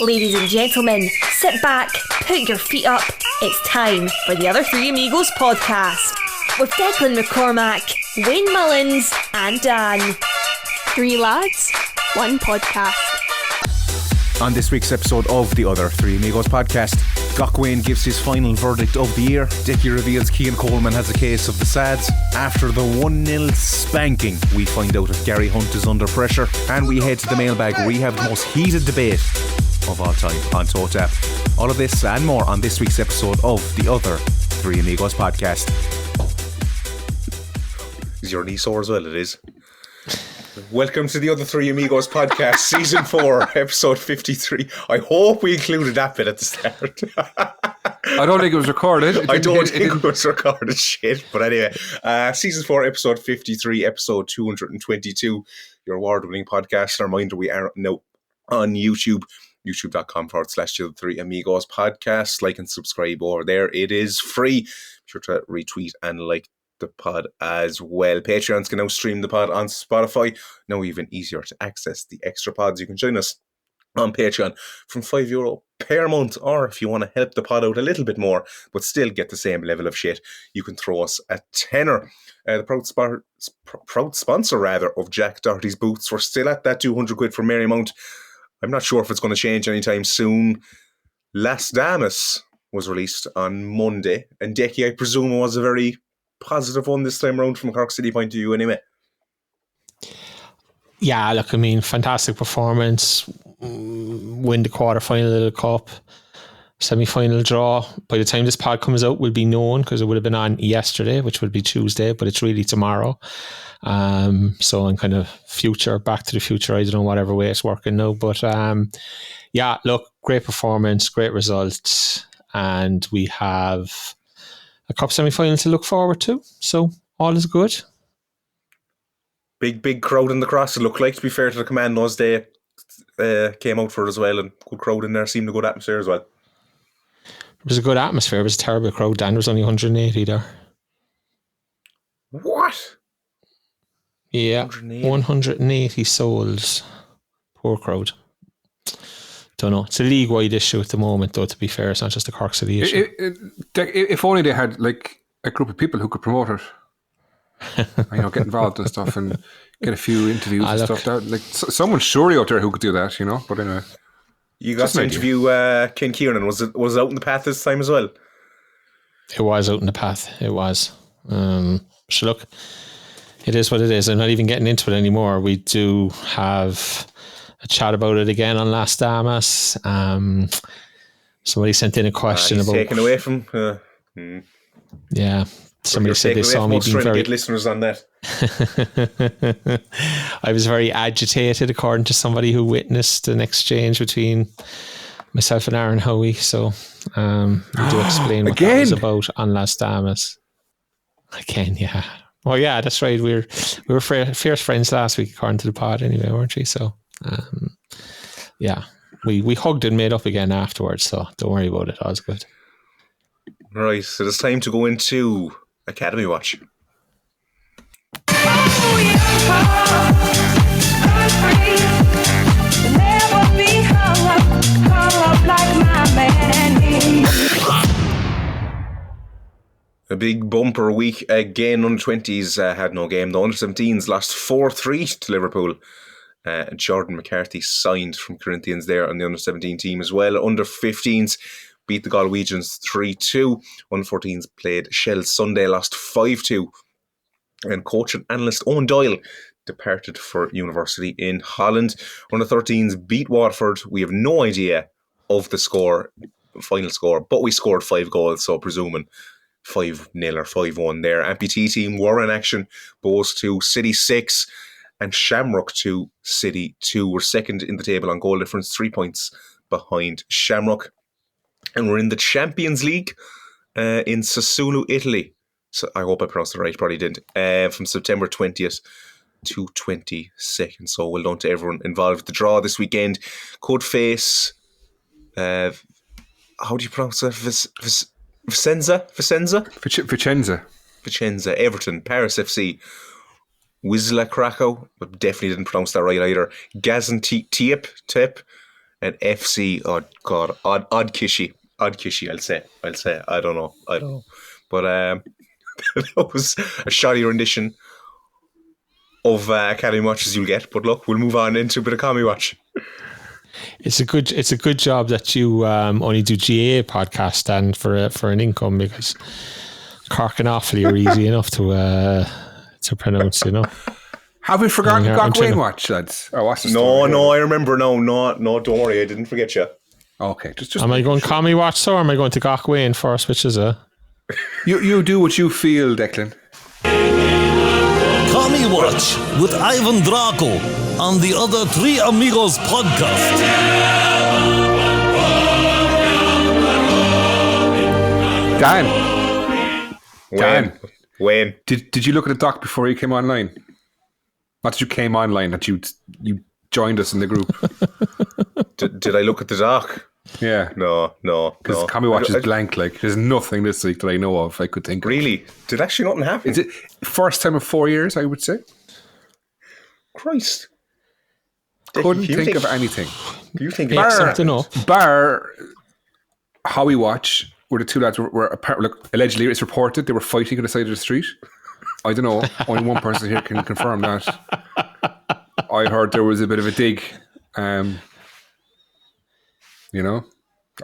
Ladies and gentlemen, sit back, put your feet up. It's time for the Other Three Amigos podcast with Declan McCormack, Wayne Mullins and Dan. Three lads, one podcast. On this week's episode of the Other Three Amigos podcast, Doc Wayne gives his final verdict of the year. Dickie reveals Cian Coleman has a case of the SADS. After the 1-0 spanking, we find out if Gary Hunt is under pressure. And we head to the mailbag where we have the most heated debate of all time on Toe Tap. All of this and more on this week's episode of the Other Three Amigos podcast. Is your knee sore as well? It is. Welcome to the Other Three Amigos podcast, season 4, episode 53. I hope we included that bit at the start. I don't think it was recorded. I don't think it was recorded, shit. But anyway, season 4, episode 53, episode 222, your award-winning podcast. A reminder, we are now on YouTube, youtube.com/the Other Three Amigos podcast. Like and subscribe over there. It is free. Be sure to retweet and like the pod as well. Patreons can now stream the pod on Spotify. Now even easier to access the extra pods. You can join us on Patreon from €5 per month, or if you want to help the pod out a little bit more but still get the same level of shit, you can throw us a tenner. The proud sponsor of Jack Doherty's Boots. We're still at that 200 quid for Marymount. I'm not sure if it's going to change anytime soon. Las Damas was released on Monday, and Decky, I presume, was a very positive one this time around from a Cork City point of view anyway. Yeah, look, I mean, fantastic performance. Win the quarter-final of the Cup. Semi-final draw. By the time this pod comes out, will be known because it would have been on yesterday, which would be Tuesday, but it's really tomorrow. So in kind of future, back to the future, I don't know whatever way it's working now. But yeah, look, great performance, great results. And we have a Cup semi-final to look forward to. So all is good. Big crowd in the cross, it looked like, to be fair to the Commandos. They came out for it as well, and good crowd in there, seemed a good atmosphere as well. It was a good atmosphere. It was a terrible crowd, Dan. There was only 180 there. What? Yeah, 180 souls. Poor crowd. Don't know. It's a league-wide issue at the moment, though, to be fair. It's not just a Cork City issue. If only they had like a group of people who could promote it. Get involved and stuff and get a few interviews and stuff. Like someone surely out there who could do that, But anyway. You got to interview Ken Kieran. Was it out in the path this time as well? It was out in the path. It was. So look, it is what it is. I'm not even getting into it anymore. We do have a chat about it again on Las Damas. Somebody sent in a question about taken away from. Yeah, somebody said they saw me being very. Get listeners on that. I was very agitated, according to somebody who witnessed an exchange between myself and Aaron Howie. So we do explain what that was about on Las Damas. Again, yeah. Oh yeah, that's right. We were fierce friends last week, according to the pod, anyway, weren't we? So. Yeah, we hugged and made up again afterwards, so don't worry about it. All's good. Right, so it's time to go into Academy Watch. A big bumper week again. Under 20s had no game. The under 17s lost 4-3 to Liverpool. Jordan McCarthy signed from Corinthians there on the under-17 team as well. Under-15s beat the Galwegians 3-2. Under-14s played Shell Sunday, lost 5-2. And coach and analyst Owen Doyle departed for university in Holland. Under-13s beat Waterford. We have no idea of the final score, but we scored 5 goals, so presuming 5-0 or 5-1 there. Amputee team were in action. Bows 2, City 6. And Shamrock 2, City 2. We're second in the table on goal difference, 3 points behind Shamrock. And we're in the Champions League in Sassuolo, Italy. So I hope I pronounced it right, probably didn't. From September 20th to 22nd. So well done to everyone involved. The draw this weekend could face, how do you pronounce that? Vicenza, Everton, Paris FC, Wisla Krakow, but definitely didn't pronounce that right either. Gaziantep, and FC. Oh God, odd kishy. I'll say. I don't know. But that was a shoddy rendition of Academy Watch as you'll get. But look, we'll move on into a bit of Comedy Watch. It's a good job that you only do GAA podcast and for an income, because Cork and Offaly are easy enough to pronounce, you know. Have we forgotten Gachwain Watch, lads? Oh, what's the story? No, I remember. No, don't worry, I didn't forget you. Okay, just. Am I going Comedy Watch or am I going to Gachwain first? Which is a? You do what you feel, Declan. Comedy Watch with Ivan Draco on the other Three Amigos podcast. Dan. Wayne. Did you look at the doc before you came online? Not that you came online, that you joined us in the group. Did I look at the doc? Yeah. No. Because Comedy Watch is blank. Like, there's nothing this week that I know of I could think of. Really? Did actually nothing happen? Is it first time in 4 years, I would say? Christ. Couldn't think of anything. You think Bar Howie Watch, where the two lads were allegedly, it's reported, they were fighting on the side of the street. I don't know. Only one person here can confirm that. I heard there was a bit of a dig. You know,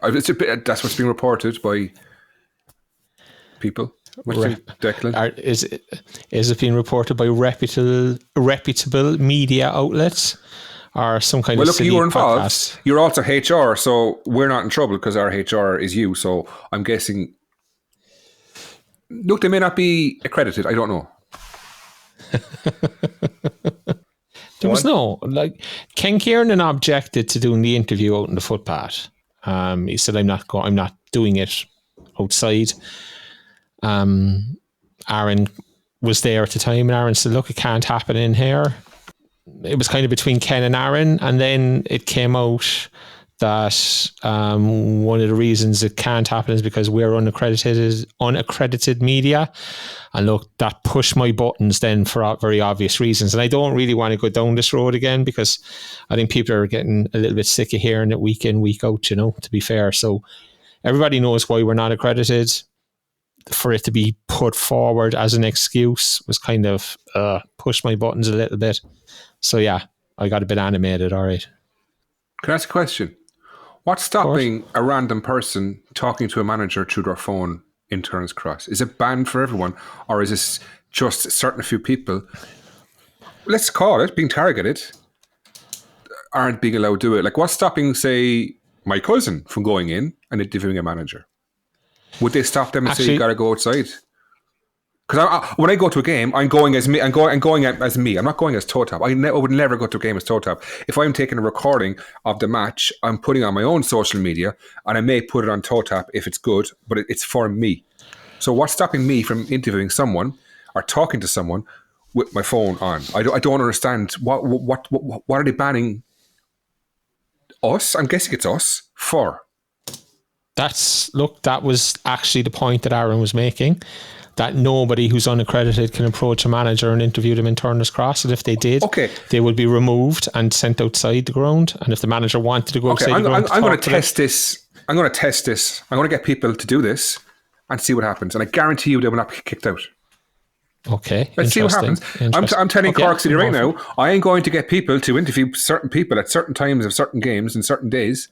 that's what's being reported by people. Declan? Is it being reported by reputable media outlets or some kind of look, you were involved. Podcast? You're also HR, so we're not in trouble because our HR is you. So I'm guessing. Look, they may not be accredited. I don't know. There was Ken Kiernan objected to doing the interview out in the footpath. He said, I'm not doing it outside. Aaron was there at the time, and Aaron said, look, it can't happen in here. It was kind of between Ken and Aaron, and then it came out that one of the reasons it can't happen is because we're unaccredited media. And look, that pushed my buttons then for very obvious reasons. And I don't really want to go down this road again, because I think people are getting a little bit sick of hearing it week in, week out, you know, to be fair. So everybody knows why we're not accredited. For it to be put forward as an excuse was kind of pushed my buttons a little bit. So yeah, I got a bit animated, all right. Can I ask a question? What's stopping a random person talking to a manager through their phone in Turner's Cross? Is it banned for everyone, or is this just a certain few people, let's call it, being targeted, aren't being allowed to do it? Like, what's stopping, say, my cousin from going in and interviewing a manager? Would they stop them and say, you got to go outside? Because when I go to a game, I'm going as me. I'm going as me. I'm not going as toe tap. I would never go to a game as toe tap. If I'm taking a recording of the match, I'm putting on my own social media, and I may put it on toe tap if it's good, but it's for me. So what's stopping me from interviewing someone or talking to someone with my phone on? I don't understand. What are they banning us? I'm guessing it's us for. That was actually the point that Aaron was making. That nobody who's unaccredited can approach a manager and interview them in Turner's Cross. And if they did, they would be removed and sent outside the ground. And if the manager wanted to go outside the ground... I'm going to test this. I'm going to test this. I'm going to get people to do this and see what happens. And I guarantee you they will not be kicked out. Okay. Let's see what happens. I'm telling Cork City right now, I am going to get people to interview certain people at certain times of certain games and certain days.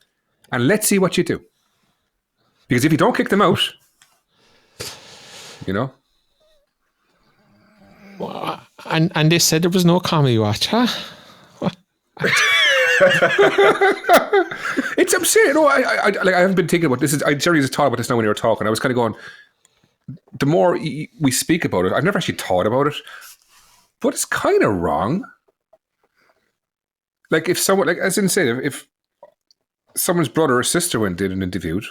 And let's see what you do. Because if you don't kick them out... You know? And they said there was no Comedy Watch, huh? It's absurd. You know, I haven't been thinking about this. I generally just thought about this now when you were talking. I was kind of going, the more we speak about it, I've never actually thought about it, but it's kind of wrong. Like if someone, like as in say, if someone's brother or sister went in and interviewed,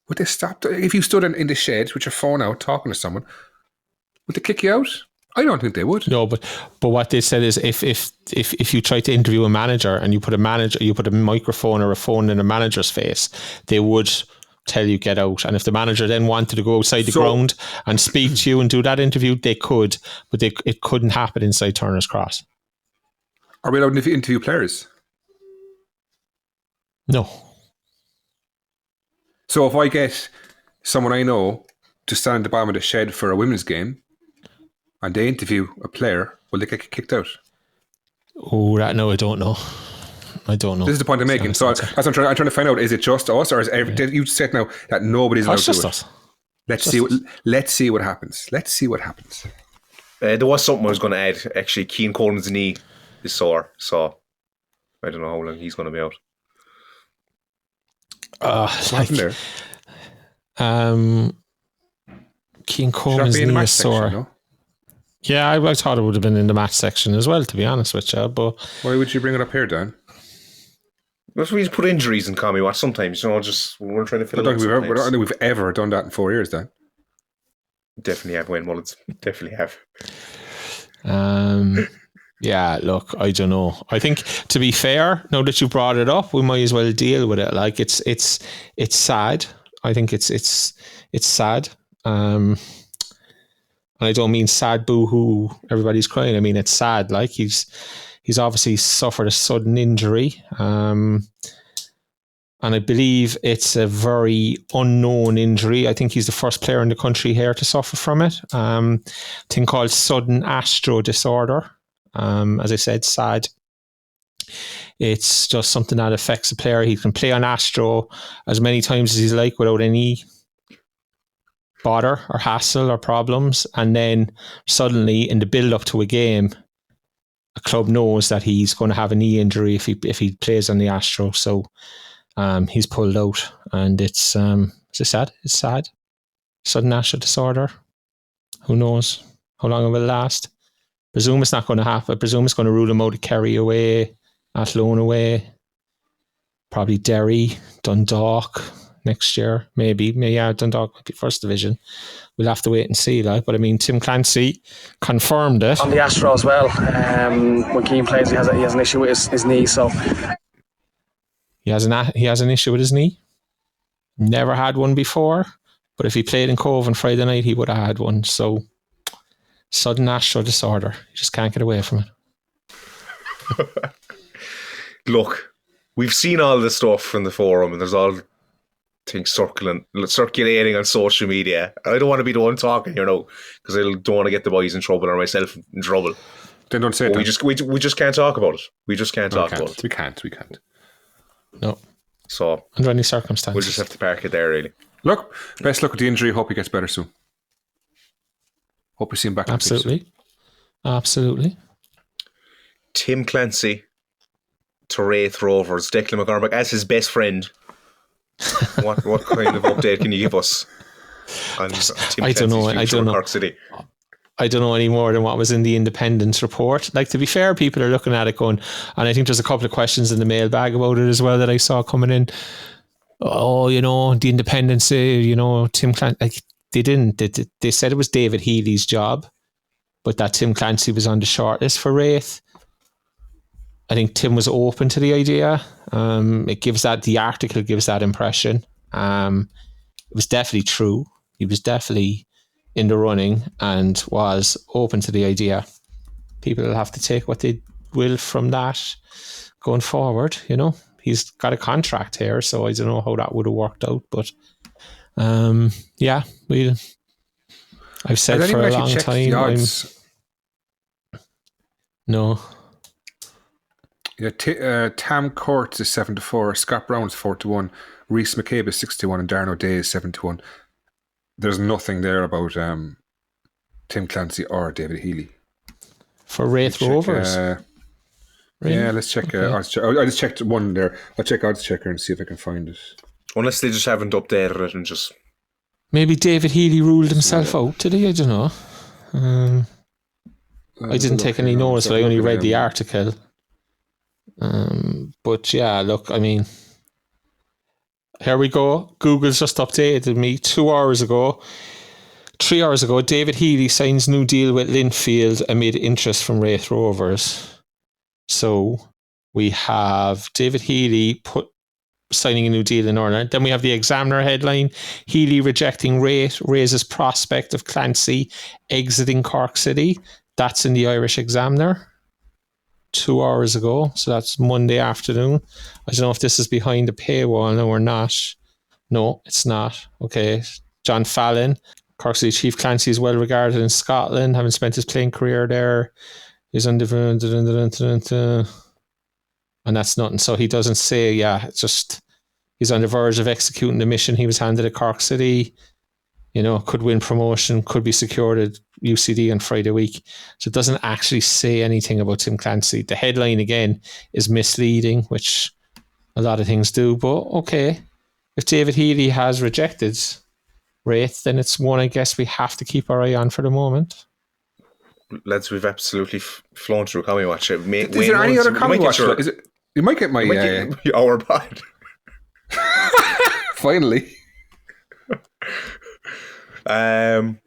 would they stop? If you stood in the shed with your phone out talking to someone, would they kick you out? I don't think they would. No, but what they said is if you try to interview a manager and you put a microphone or a phone in a manager's face, they would tell you get out. And if the manager then wanted to go outside the ground and speak to you and do that interview, they could, but it couldn't happen inside Turner's Cross. Are we allowed to interview players? No. So if I get someone I know to stand at the bottom of the shed for a women's game and they interview a player, will they get kicked out? Oh, no, I don't know. This is the point I'm making. So that's what I'm trying to find out. Is it just us, or is you said now that nobody's allowed to do it? Us. Let's see what happens. Let's see what happens. There was something I was going to add. Actually, Keane Coleman's knee is sore, so I don't know how long he's going to be out. There. Keane Coleman's knee is sore. Section, no? Yeah, I thought it would have been in the match section as well, to be honest with you. But why would you bring it up here, Dan? Because we just put injuries in Comedy Watch sometimes, just we're trying to fill it. I don't think we've ever done that in 4 years, Dan. Definitely have, Wayne Mullins. Definitely have. Yeah, look, I don't know. I think, to be fair, now that you brought it up, we might as well deal with it. Like, it's sad. I think it's sad. And I don't mean sad boo-hoo, everybody's crying. I mean, it's sad. Like, he's obviously suffered a sudden injury. And I believe it's a very unknown injury. I think he's the first player in the country here to suffer from it. A thing called sudden astro disorder. As I said, sad. It's just something that affects a player. He can play on astro as many times as he's like without any bother or hassle or problems. And then suddenly in the build up to a game, a club knows that he's going to have a knee injury if he plays on the astro. So he's pulled out, and it's sad. It's sad. Sudden astro disorder. Who knows how long it will last? Presume it's not going to happen. I presume it's going to rule him out of Kerry away, Athlone away, probably Derry, Dundalk next year, maybe. Yeah, Dundalk might be first division. We'll have to wait and see. But I mean, Tim Clancy confirmed it on the Astro as well. When Keane plays, he has an issue with his knee. So he has an issue with his knee. Never had one before, but if he played in Cove on Friday night, he would have had one. So. Sudden astro disorder. You just can't get away from it. Look, we've seen all the stuff from the forum, and there's all things circulating on social media. I don't want to be the one talking, because I don't want to get the boys in trouble or myself in trouble. Then don't say it. We just can't talk about it. We just can't talk about it. We can't. No. So under any circumstances, we'll just have to park it there. Really. Look, best luck with the injury. Hope he gets better soon. Hope we see him back. Absolutely. Tim Clancy to Wraith Rovers. Declan McCormack as his best friend. What kind of update can you give us on Tim I don't know. Cork City? I don't know any more than what was in the Independence report. Like, to be fair, people are looking at it going, and I think there's a couple of questions in the mailbag about it as well that I saw coming in. Oh, the Independence, Tim Clancy. Like, they didn't. They said it was David Healy's job, but that Tim Clancy was on the shortlist for Wraith. I think Tim was open to the idea. The article gives that impression. It was definitely true. He was definitely in the running and was open to the idea. People will have to take what they will from that going forward. He's got a contract here, so I don't know how that would have worked out, but. I've said for a long time. No. Yeah, Tam Court is 7-4, Scott Brown is 4-1, Reece McCabe is 6-1, and Darren O'Day is 7-1. There's nothing there about Tim Clancy or David Healy for Wraith Rovers. Really? Yeah, let's check. Okay. I just checked one there. I'll check Odds Checker and see if I can find it. Unless they just haven't updated it and just... Maybe David Healy ruled himself out today, I don't know. I didn't take any notice, but I only read the article. But yeah, look, I mean, here we go. Google's just updated me 3 hours ago, David Healy signs new deal with Linfield amid interest from Wraith Rovers. So we have David Healy signing a new deal in Ireland. Then we have the Examiner headline, Healy rejecting Wraith, raises prospect of Clancy exiting Cork City. That's in the Irish Examiner. 2 hours ago. So that's Monday afternoon. I don't know if this is behind the paywall now or not. No, it's not. Okay. John Fallon, Cork City Chief Clancy is well regarded in Scotland, having spent his playing career there. He's on different, and that's nothing. So he doesn't say, it's just he's on the verge of executing the mission he was handed at Cork City. You know, could win promotion, could be secured at UCD on Friday week. So it doesn't actually say anything about Tim Clancy. The headline, again, is misleading, which a lot of things do. But okay, if David Healy has rejected Wraith, then it's one I guess we have to keep our eye on for the moment. Lads, we've absolutely flown through Comedy Watch. Is there any other Comedy Watch? You might get my our pod. Finally. We'll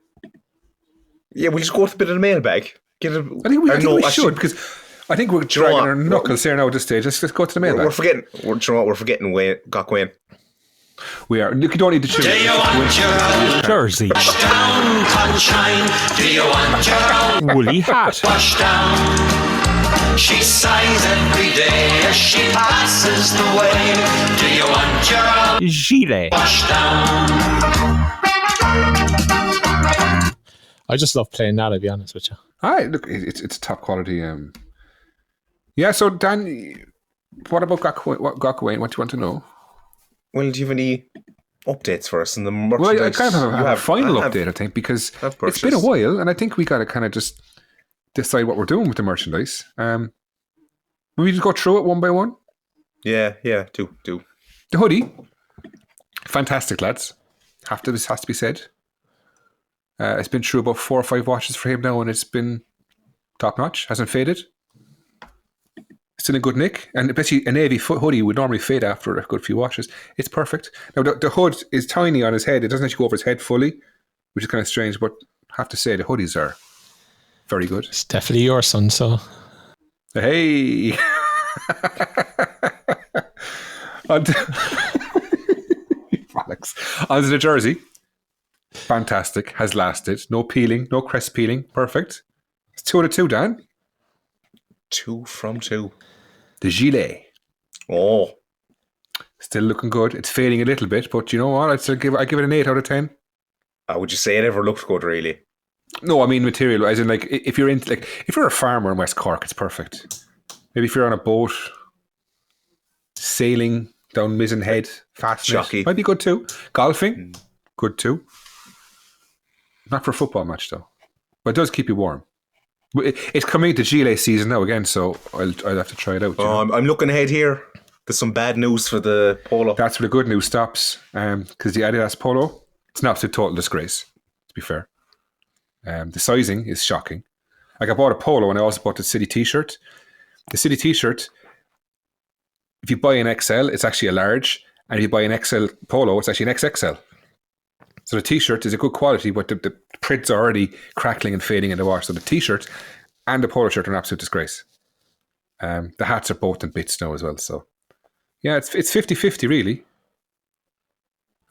just go with a bit of the mailbag. I think we should, because I think we're dragging our knuckles here now at this stage. Let's go to the mailbag. We're forgetting Wayne. We are. You don't need to choose. Do you want your Jersey? Wash down, sunshine. Do you want your Woolly hat? wash down? She sighs every day as she passes the way. Do you want your Gilet? wash down? I just love playing that, I'll be honest with you. Look, it's top quality. So Dan, what about Gakwain? What do you want to know? Well, do you have any updates for us in the merchandise? Well, I kind of have a final update, I think, because it's been a while, and I think we got to kind of just decide what we're doing with the merchandise. Will we just go through it one by one? Yeah, do. The hoodie, fantastic, lads. This has to be said. It's been through about 4 or 5 washes for him now, and it's been top notch. Hasn't faded. It's in a good nick, and especially a navy hoodie would normally fade after a good few washes. It's perfect. Now the hood is tiny on his head; it doesn't actually go over his head fully, which is kind of strange. But I have to say the hoodies are very good. It's definitely your son, so hey. Onto the jersey. Fantastic. Has lasted. No peeling. No crest peeling. Perfect. It's 2 out of 2, Dan. 2 from 2. The gilet. Oh. Still looking good. It's fading a little bit, but you know what? I give it an 8 out of 10. Would you say it ever looked good, really? No, I mean material. As in, like, if you're a farmer in West Cork, it's perfect. Maybe if you're on a boat, sailing down Mizzen Head, fast might be good too. Golfing, good too. Not for a football match though, but it does keep you warm. It's coming to gilet season now again, so I'll have to try it out. I'm looking ahead here. There's some bad news for the polo. That's where the good news stops, because the Adidas polo, it's an absolute total disgrace, to be fair. The sizing is shocking. Like, I bought a polo and I also bought the City t-shirt. The City t-shirt, if you buy an XL, it's actually a large, and if you buy an XL polo, it's actually an XXL. So the t-shirt is a good quality, but the prints are already crackling and fading in the wash. So the t-shirt and the polo shirt are an absolute disgrace. The hats are both in bits now as well. So yeah, it's 50-50 really.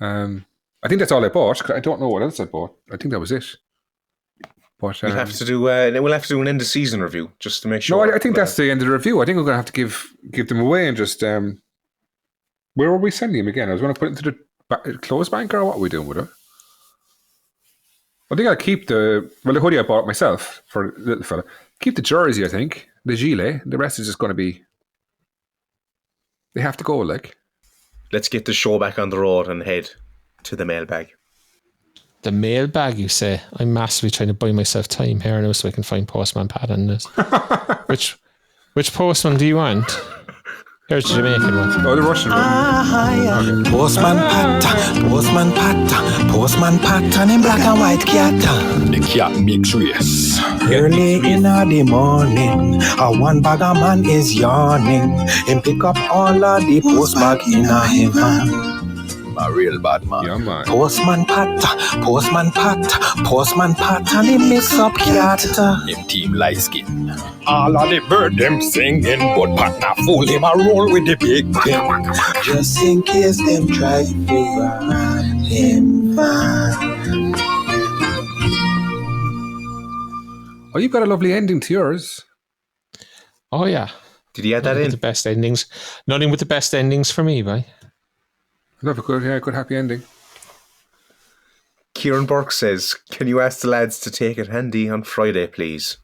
I think that's all I bought. I don't know what else I bought. I think that was it. But we'll have to do an end of season review just to make sure. No, I think that's the end of the review. I think we're going to have to give them away and just where were we sending them again? I was going to put it into the clothes bank, or what are we doing with it? I think I'll keep the hoodie I bought myself for the little fella. Keep the jersey, I think. The gilet. The rest is just going to be... They have to go, like. Let's get the show back on the road and head to the mailbag. The mailbag, you say? I'm massively trying to buy myself time here now so I can find Postman Pat on this. Which postman do you want? Here's the Jamaican one. Oh, the Russian one. Okay. Postman Pat, and in black and white cat. The cat makes race. Early in the morning, one bagger man is yawning. Him pick up all of the postbag in heaven. A real bad man. Yeah, man. Postman Pat, and he mix up cat. Him team light skin. All of the bird them singing, but Pat not fool him a roll with the big pin. Just in case them try to run him van. Oh, you've got a lovely ending to yours. Oh yeah. Did he add that Nothing in? with the best endings. Nothing with the best endings for me, boy. Love a good happy ending. Kieran Burke says, "Can you ask the lads to take it handy on Friday, please?"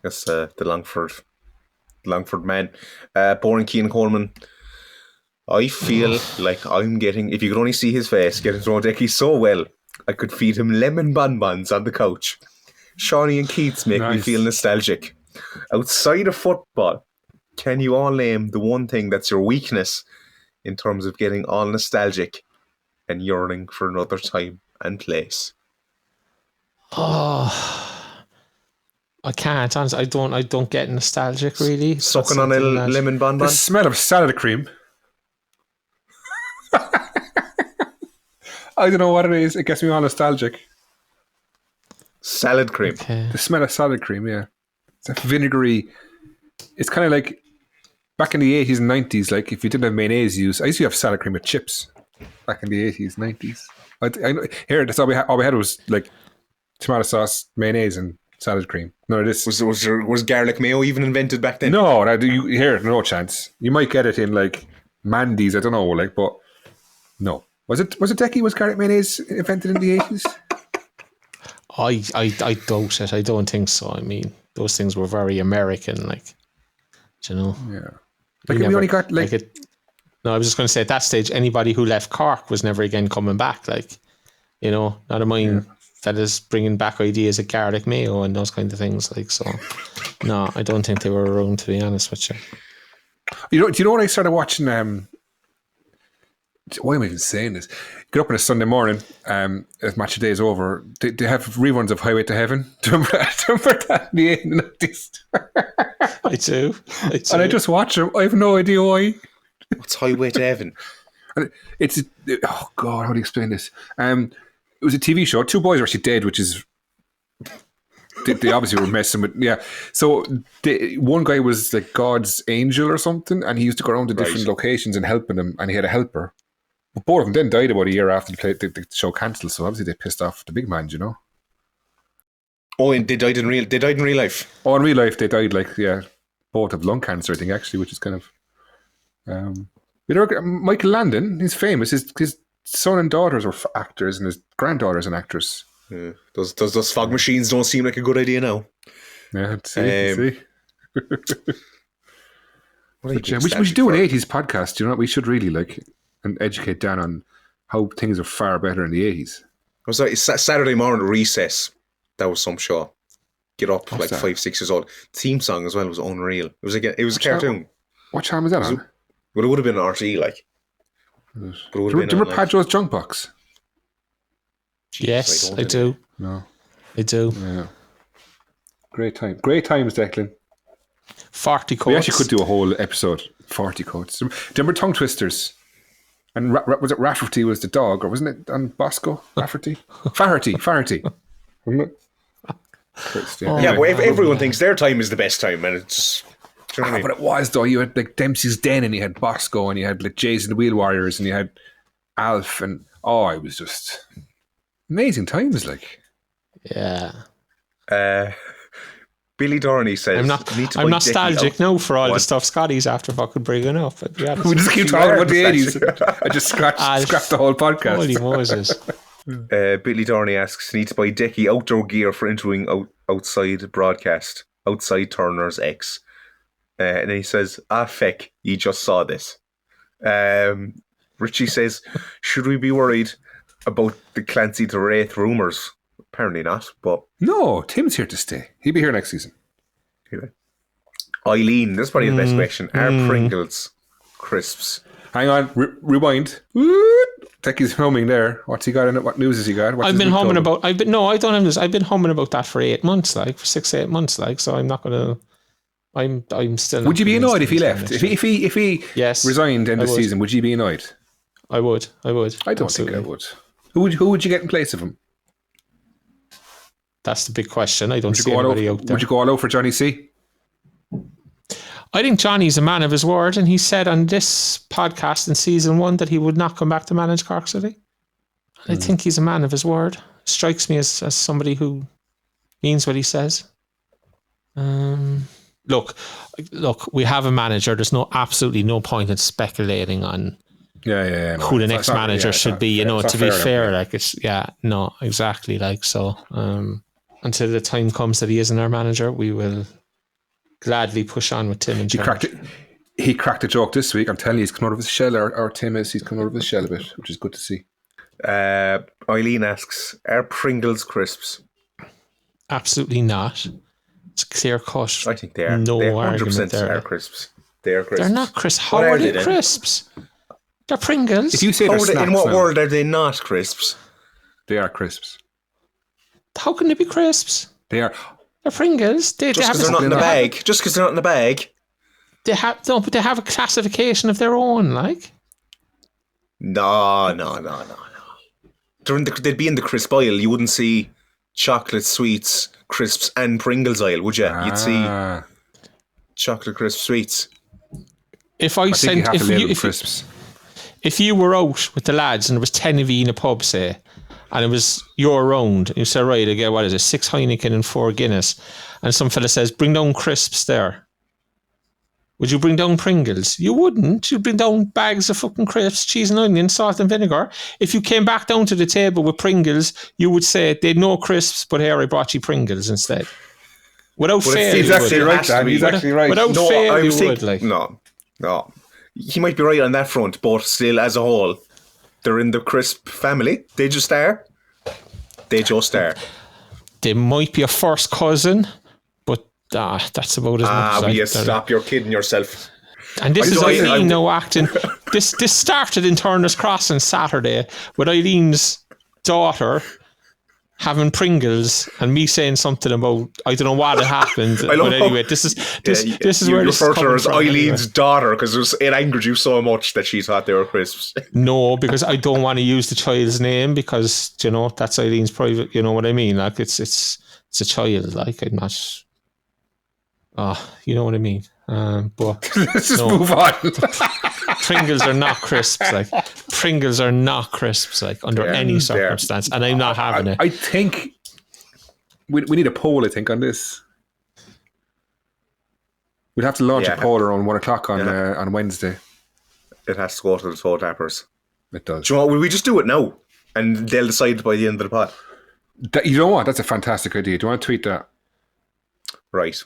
That's the Longford man. Boring Keane Coleman. I feel like I'm getting, if you could only see his face, getting to know Decky so well, I could feed him lemon bonbons on the couch. Shawnee and Keats make me feel nostalgic. Outside of football, can you all name the one thing that's your weakness in terms of getting all nostalgic and yearning for another time and place? Oh, I can't. Honestly, I don't get nostalgic really. Sucking on a lemon bonbon? The smell of salad cream. I don't know what it is. It gets me all nostalgic. Salad cream. Okay. The smell of salad cream, yeah. It's a vinegary. It's kind of like back in the 80s and 90s, like if you didn't have mayonnaise, I used to have salad cream with chips back in the 80s, 90s. Here, that's all we had was like tomato sauce, mayonnaise, and salad cream. None of this. Was garlic mayo even invented back then? No, no chance. You might get it in like Mandy's, I don't know, like, but no. Was it Decky? Was garlic mayonnaise invented in the 80s? I doubt it. I don't think so. I mean, those things were very American, like, you know. Yeah. Like we only got like no, I was just going to say at that stage, anybody who left Cork was never again coming back. Like, you know, not a mind that is bringing back ideas of garlic mayo and those kind of things. Like, so, no, I don't think they were around, to be honest with you. Do you know when I started watching? Why am I even saying this? Get up on a Sunday morning, as match of day is over. They have reruns of Highway to Heaven. Do you remember that in the 90s? I do. And I just watch them. I have no idea why. What's Highway to Heaven? Oh God, how do you explain this? It was a TV show. Two boys are actually dead, which is they obviously were messing with. Yeah, so one guy was like God's angel or something, and he used to go around to different locations and helping them, and he had a helper. But both of them then died about a year after the show cancelled. So obviously they pissed off the big man, you know. Oh, and they died in real life. Oh, in real life they died both of lung cancer, I think, actually, which is kind of. Michael Landon, he's famous. His son and daughters were actors, and his granddaughter's an actress. Yeah. Those fog machines don't seem like a good idea now. Yeah, see. We should do an 80s podcast. You know, we should really and educate Dan on how things are far better in the 80s. It was like Saturday morning recess. That was some show. Get up, What's that? 5-6 years old. Theme song as well was unreal. It was a cartoon. What channel was that on? Well, it would have been RTE, like. Do you remember Padro's Junk Box? Yes, I do. No, I do. Yeah. Great times, Declan. 40 quotes. We actually could do a whole episode. 40 quotes. Do you remember Tongue Twisters? And was it Rafferty was the dog, or wasn't it on Bosco? Rafferty? Faherty. Wasn't it? Yeah, but everyone thinks their time is the best time, and it's just... Do you know what I mean? But it was, though. You had like Dempsey's Den, and you had Bosco, and you had like Jays and the Wheel Warriors, and you had Alf, and it was just amazing times, like. Yeah. Billy Dorney says, I'm nostalgic now for all the stuff Scotty's after fucking bringing up. We just keep talking about the 80s. I just scrapped the whole podcast. Holy Moses. Billy Dorney asks, need to buy Decky outdoor gear for entering outside broadcast, outside Turner's X. And then he says, feck, you just saw this. Richie says, should we be worried about the Clancy to Wraith rumours? Apparently not, but... No, Tim's here to stay. He'll be here next season. Eileen, this is probably the best question. Are Pringles crisps? Hang on, rewind. Decky's humming there. What's he got in it? What news has he got? I've been humming about... I don't have this. I've been humming about that for 8 months, for 6-8 months, so I'm not going to... I'm still... Would you be annoyed if he left? If he resigned in the season, would you be annoyed? I would. I don't think I would. Who would you get in place of him? That's the big question. I don't see anybody out there. Would you go all out for Johnny C? I think Johnny's a man of his word, and he said on this podcast in season 1 that he would not come back to manage Cork City. I think he's a man of his word. Strikes me as somebody who means what he says. look, we have a manager. There's absolutely no point in speculating on who the next manager should be. You know, to be fair, like exactly. Like so, until the time comes that he isn't our manager, we will gladly push on with Tim in charge. He cracked a joke this week. I'm telling you, he's come out of his shell. Or Tim is. He's come out of his shell a bit, which is good to see. Eileen asks, are Pringles crisps? Absolutely not. It's clear cut. I think they are. No they argument 100% there. are crisps. They are crisps. They're not crisps. How are they crisps? They're Pringles. If you say they're snacks, in what world are they not crisps? They are crisps. How can they be crisps? They are. They're Pringles. Just because they're not in the bag. Just because they're not in the bag. But they have a classification of their own, like. No. They'd be in the crisp aisle. You wouldn't see chocolate, sweets, crisps, and Pringles aisle, would you? You'd see chocolate, crisp, sweets. If you were out with the lads and there was 10 of you in a pub, say, and it was your round, and you say, right, I get, what is it, 6 Heineken and 4 Guinness, and some fella says, bring down crisps there. Would you bring down Pringles? You wouldn't. You'd bring down bags of fucking crisps, cheese and onion, salt and vinegar. If you came back down to the table with Pringles, you would say, they'd no crisps, but here I brought you Pringles instead. Without fail, he's actually right, Dan. He's actually right. Without fail, you would. Like. No. He might be right on that front, but still, as a whole, they're in the crisp family. They just are. They might be a first cousin, but that's about as much as stop, you're kidding yourself. And this is Eileen now acting. This started in Turner's Cross on Saturday with Eileen's daughter having Pringles and me saying something about I don't know what had happened. But anyway, this is where this refer to her as Eileen's daughter because it angered you so much that she thought they were crisps. No, because I don't want to use the child's name because that's Eileen's private. You know what I mean? Like it's a child. Like I'm not. You know what I mean. But let's just move on. Pringles are not crisps. Like Pringles are not crisps. Like under any circumstance, and I'm not having it. I think we need a poll. I think on this, we'd have to launch a poll around 1:00 on Wednesday. It has to go to the toe tappers. It does. Do you know what? Will we just do it now, and they'll decide by the end of the pod? You know what? That's a fantastic idea. Do you want to tweet that? Right.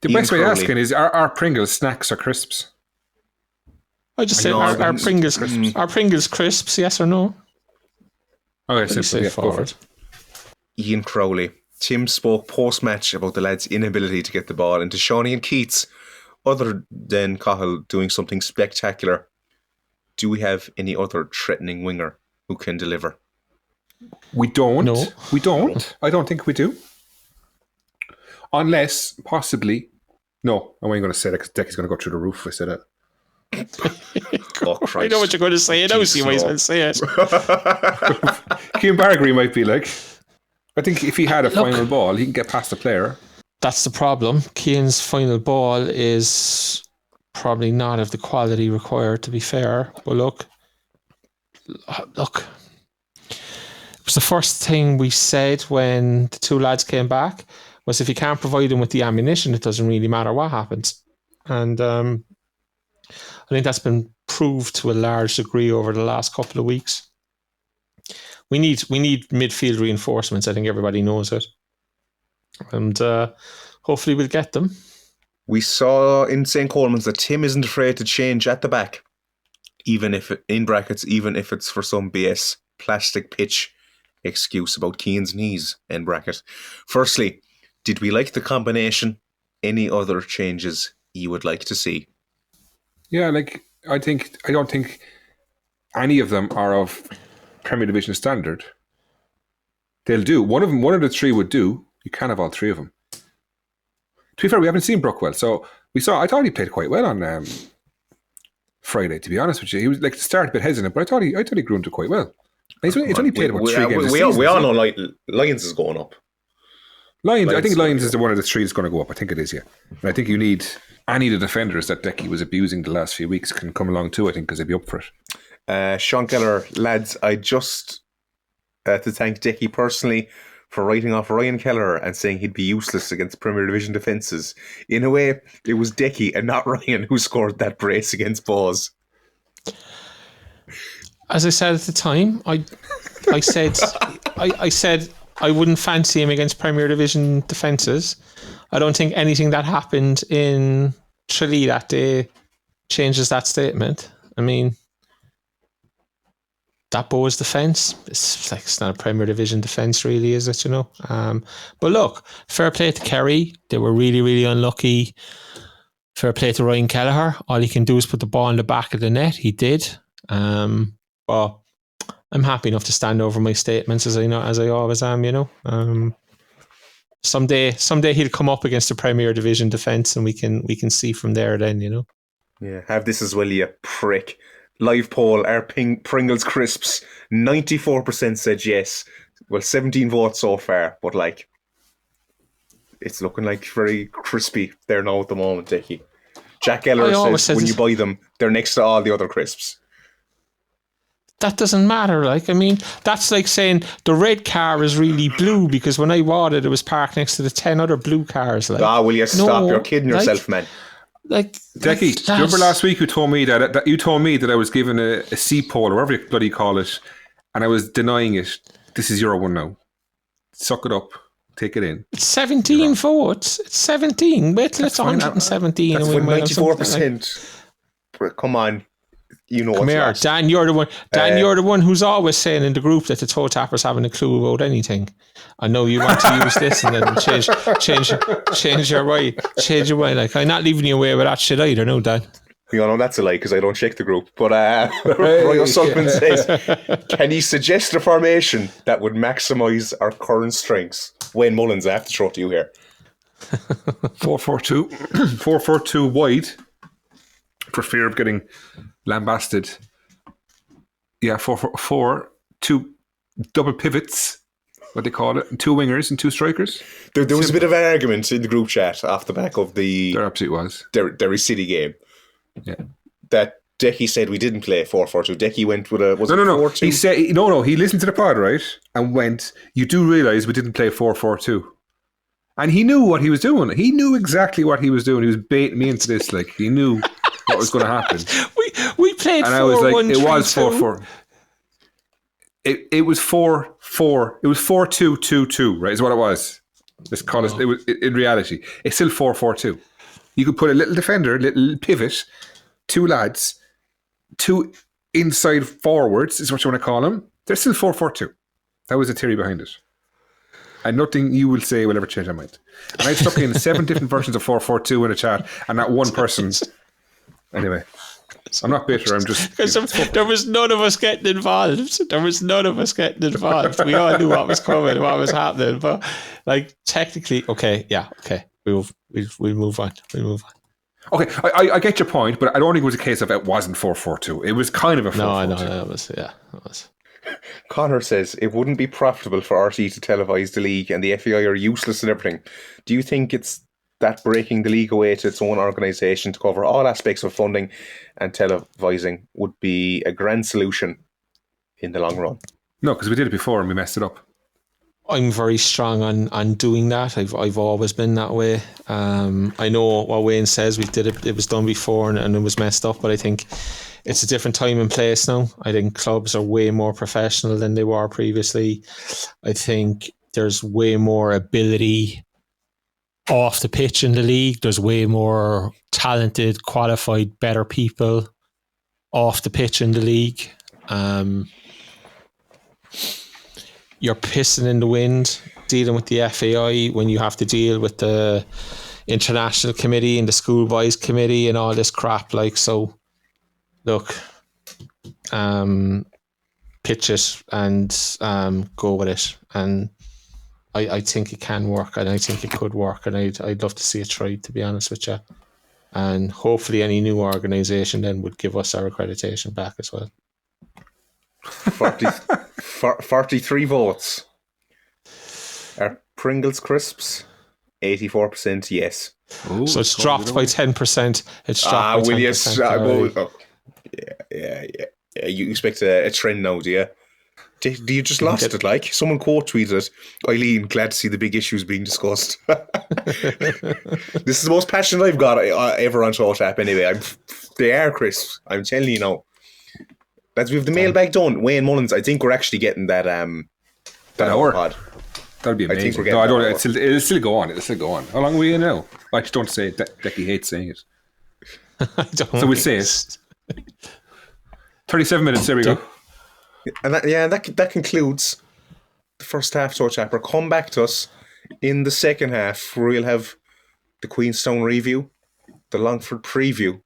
The best way of asking is: Are Pringles snacks or crisps? I just say: Are Pringles crisps? Yes or no? Okay, so forward. Ian Crowley. Tim spoke post-match about the lads' inability to get the ball into Shawnee and Keats. Other than Cahill doing something spectacular, do we have any other threatening winger who can deliver? We don't. No. We don't. I don't think we do. Unless, possibly... No, I wasn't going to say that because Decky's going to go through the roof if I say that. Oh, Christ. I know what you're going to say. So you might as well say it. Cian Bargary might be like... I think if he had a final ball, he can get past the player. That's the problem. Cian's final ball is probably not of the quality required, to be fair. But look. It was the first thing we said when the two lads came back was if you can't provide them with the ammunition, it doesn't really matter what happens. And I think that's been proved to a large degree over the last couple of weeks. We need midfield reinforcements. I think everybody knows it. And hopefully we'll get them. We saw in St. Coleman's that Tim isn't afraid to change at the back, even if it's for some BS plastic pitch excuse about Keane's knees, end bracket. Firstly, did we like the combination? Any other changes you would like to see? Yeah, I don't think any of them are of Premier Division standard. They'll do. One of the three would do. You can't have all three of them. To be fair, we haven't seen Brookwell, so I thought he played quite well on Friday, to be honest with you. He was like to start a bit hesitant, but I thought he grew into quite well. He's only played about 3 games. We all know Lions is going up. I think Lions is the one of the three that's going to go up. I think it is, yeah. And I think you need any of the defenders that Decky was abusing the last few weeks can come along too, I think, because they'd be up for it. Sean Keller, lads, I just to thank Decky personally for writing off Ryan Kelleher and saying he'd be useless against Premier Division defences. In a way, it was Decky and not Ryan who scored that brace against Boz. As I said at the time, I said I wouldn't fancy him against Premier Division defences. I don't think anything that happened in Tralee that day changes that statement. I mean, that Bows defence, it's not a Premier Division defence really, is it, you know? But look, fair play to Kerry. They were really, really unlucky. Fair play to Ryan Kelleher. All he can do is put the ball in the back of the net. He did. But I'm happy enough to stand over my statements as I always am, you know. Someday he'll come up against the Premier Division defence and we can see from there then, you know. Yeah, have this as well, you prick. Live poll, are Pringles crisps? 94% said yes. Well, 17 votes so far, but like, it's looking like very crispy there now at the moment, Dickie. Jack Eller says when you buy them, they're next to all the other crisps. That doesn't matter. Like, I mean, that's like saying the red car is really blue because when I bought it, it was parked next to the 10 other blue cars. Like, will you stop? You're kidding yourself, man. Like, Decky, do you remember last week you told me that you told me that I was given a C poll or whatever you bloody call it, and I was denying it. This is your one now. Suck it up. Take it in. It's 17 votes. It's 17. Wait till it's 117. That's when 94%. Like. Come on. You know what's here, Dan, you're the one. Dan, you're the one who's always saying in the group that the toe tappers haven't a clue about anything. I know you want to use this and then change your mind. Change your mind. Like, I'm not leaving you away with that shit either, no, Dan. You know that's a lie because I don't check the group. But Roy O'Sullivan says, "Can you suggest a formation that would maximise our current strengths?" Wayne Mullins, I have to throw it to you here. 4-4-2, 4-4-2 wide for fear of getting lambasted. Yeah, 4-4-4, 2 double pivots, what they call it, and 2 wingers and 2 strikers. There was a bit of an argument in the group chat off the back of the there absolutely was Derry City game. Yeah, that Decky said we didn't play 4-4-2. Decky went with a no. 4-2? He said no. He listened to the pod, right, and went, "You do realise we didn't play 4-4-2." And he knew what he was doing. He knew exactly what he was doing. He was baiting me into this. Like, he knew what was going to happen. We played 4-1-3-2. And I was like, it was 4-4. It was 4-4. It was 4-2-2-2, right? Is what it was. Let's call it. It was in reality. It's still 4-4-2. You could put a little defender, a little pivot, 2 lads, 2 inside forwards is what you want to call them. They're still 4-4-2. That was the theory behind it. And nothing you will say will ever change my mind. And I stuck in 7 different versions of 4-4-2 in a chat, and not one person. Anyway, I'm not bitter. I'm just. Because there was none of us getting involved. We all knew what was coming, what was happening. But like, technically, okay. We'll move on. Okay, I get your point, but I don't think it was a case of it wasn't 4-4-2. It was kind of a 4-4-2. No, I know it was. Connor says it wouldn't be profitable for RT to televise the league, and the FAI are useless and everything. Do you think it's that breaking the league away to its own organisation to cover all aspects of funding and televising would be a grand solution in the long run? No, because we did it before and we messed it up. I'm very strong on doing that. I've always been that way. I know what Wayne says. We did it. It was done before and it was messed up. But I think it's a different time and place now. I think clubs are way more professional than they were previously. I think there's way more ability off the pitch in the league. There's way more talented, qualified, better people off the pitch in the league. You're pissing in the wind dealing with the FAI when you have to deal with the international committee and the schoolboys committee and all this crap. Like, so look, pitch it and go with it. And I think it can work, and I think it could work, and I'd love to see it tried, to be honest with you. And hopefully any new organisation then would give us our accreditation back as well. 43 votes. Are Pringles crisps? 84% yes. Ooh, so it's dropped by 10%. It's dropped by 10%. Yeah. You expect a trend now, do you? You just lost it, like. Someone quote tweeted it. Eileen, glad to see the big issues being discussed. This is the most passionate I've got ever on Show Tap anyway. They are, Chris. I'm telling you now. Lads, we have the mailbag done. Wayne Mullins, I think we're actually getting that hour pod. That'd be amazing. I think we're getting it'll still go on. How long are we in now? I just don't say it. Decky hates saying it. So we'll say it. 37 minutes, there we go. And that concludes the first half, Show Chapter. Come back to us in the second half where we'll have the Queenstown review, the Longford preview,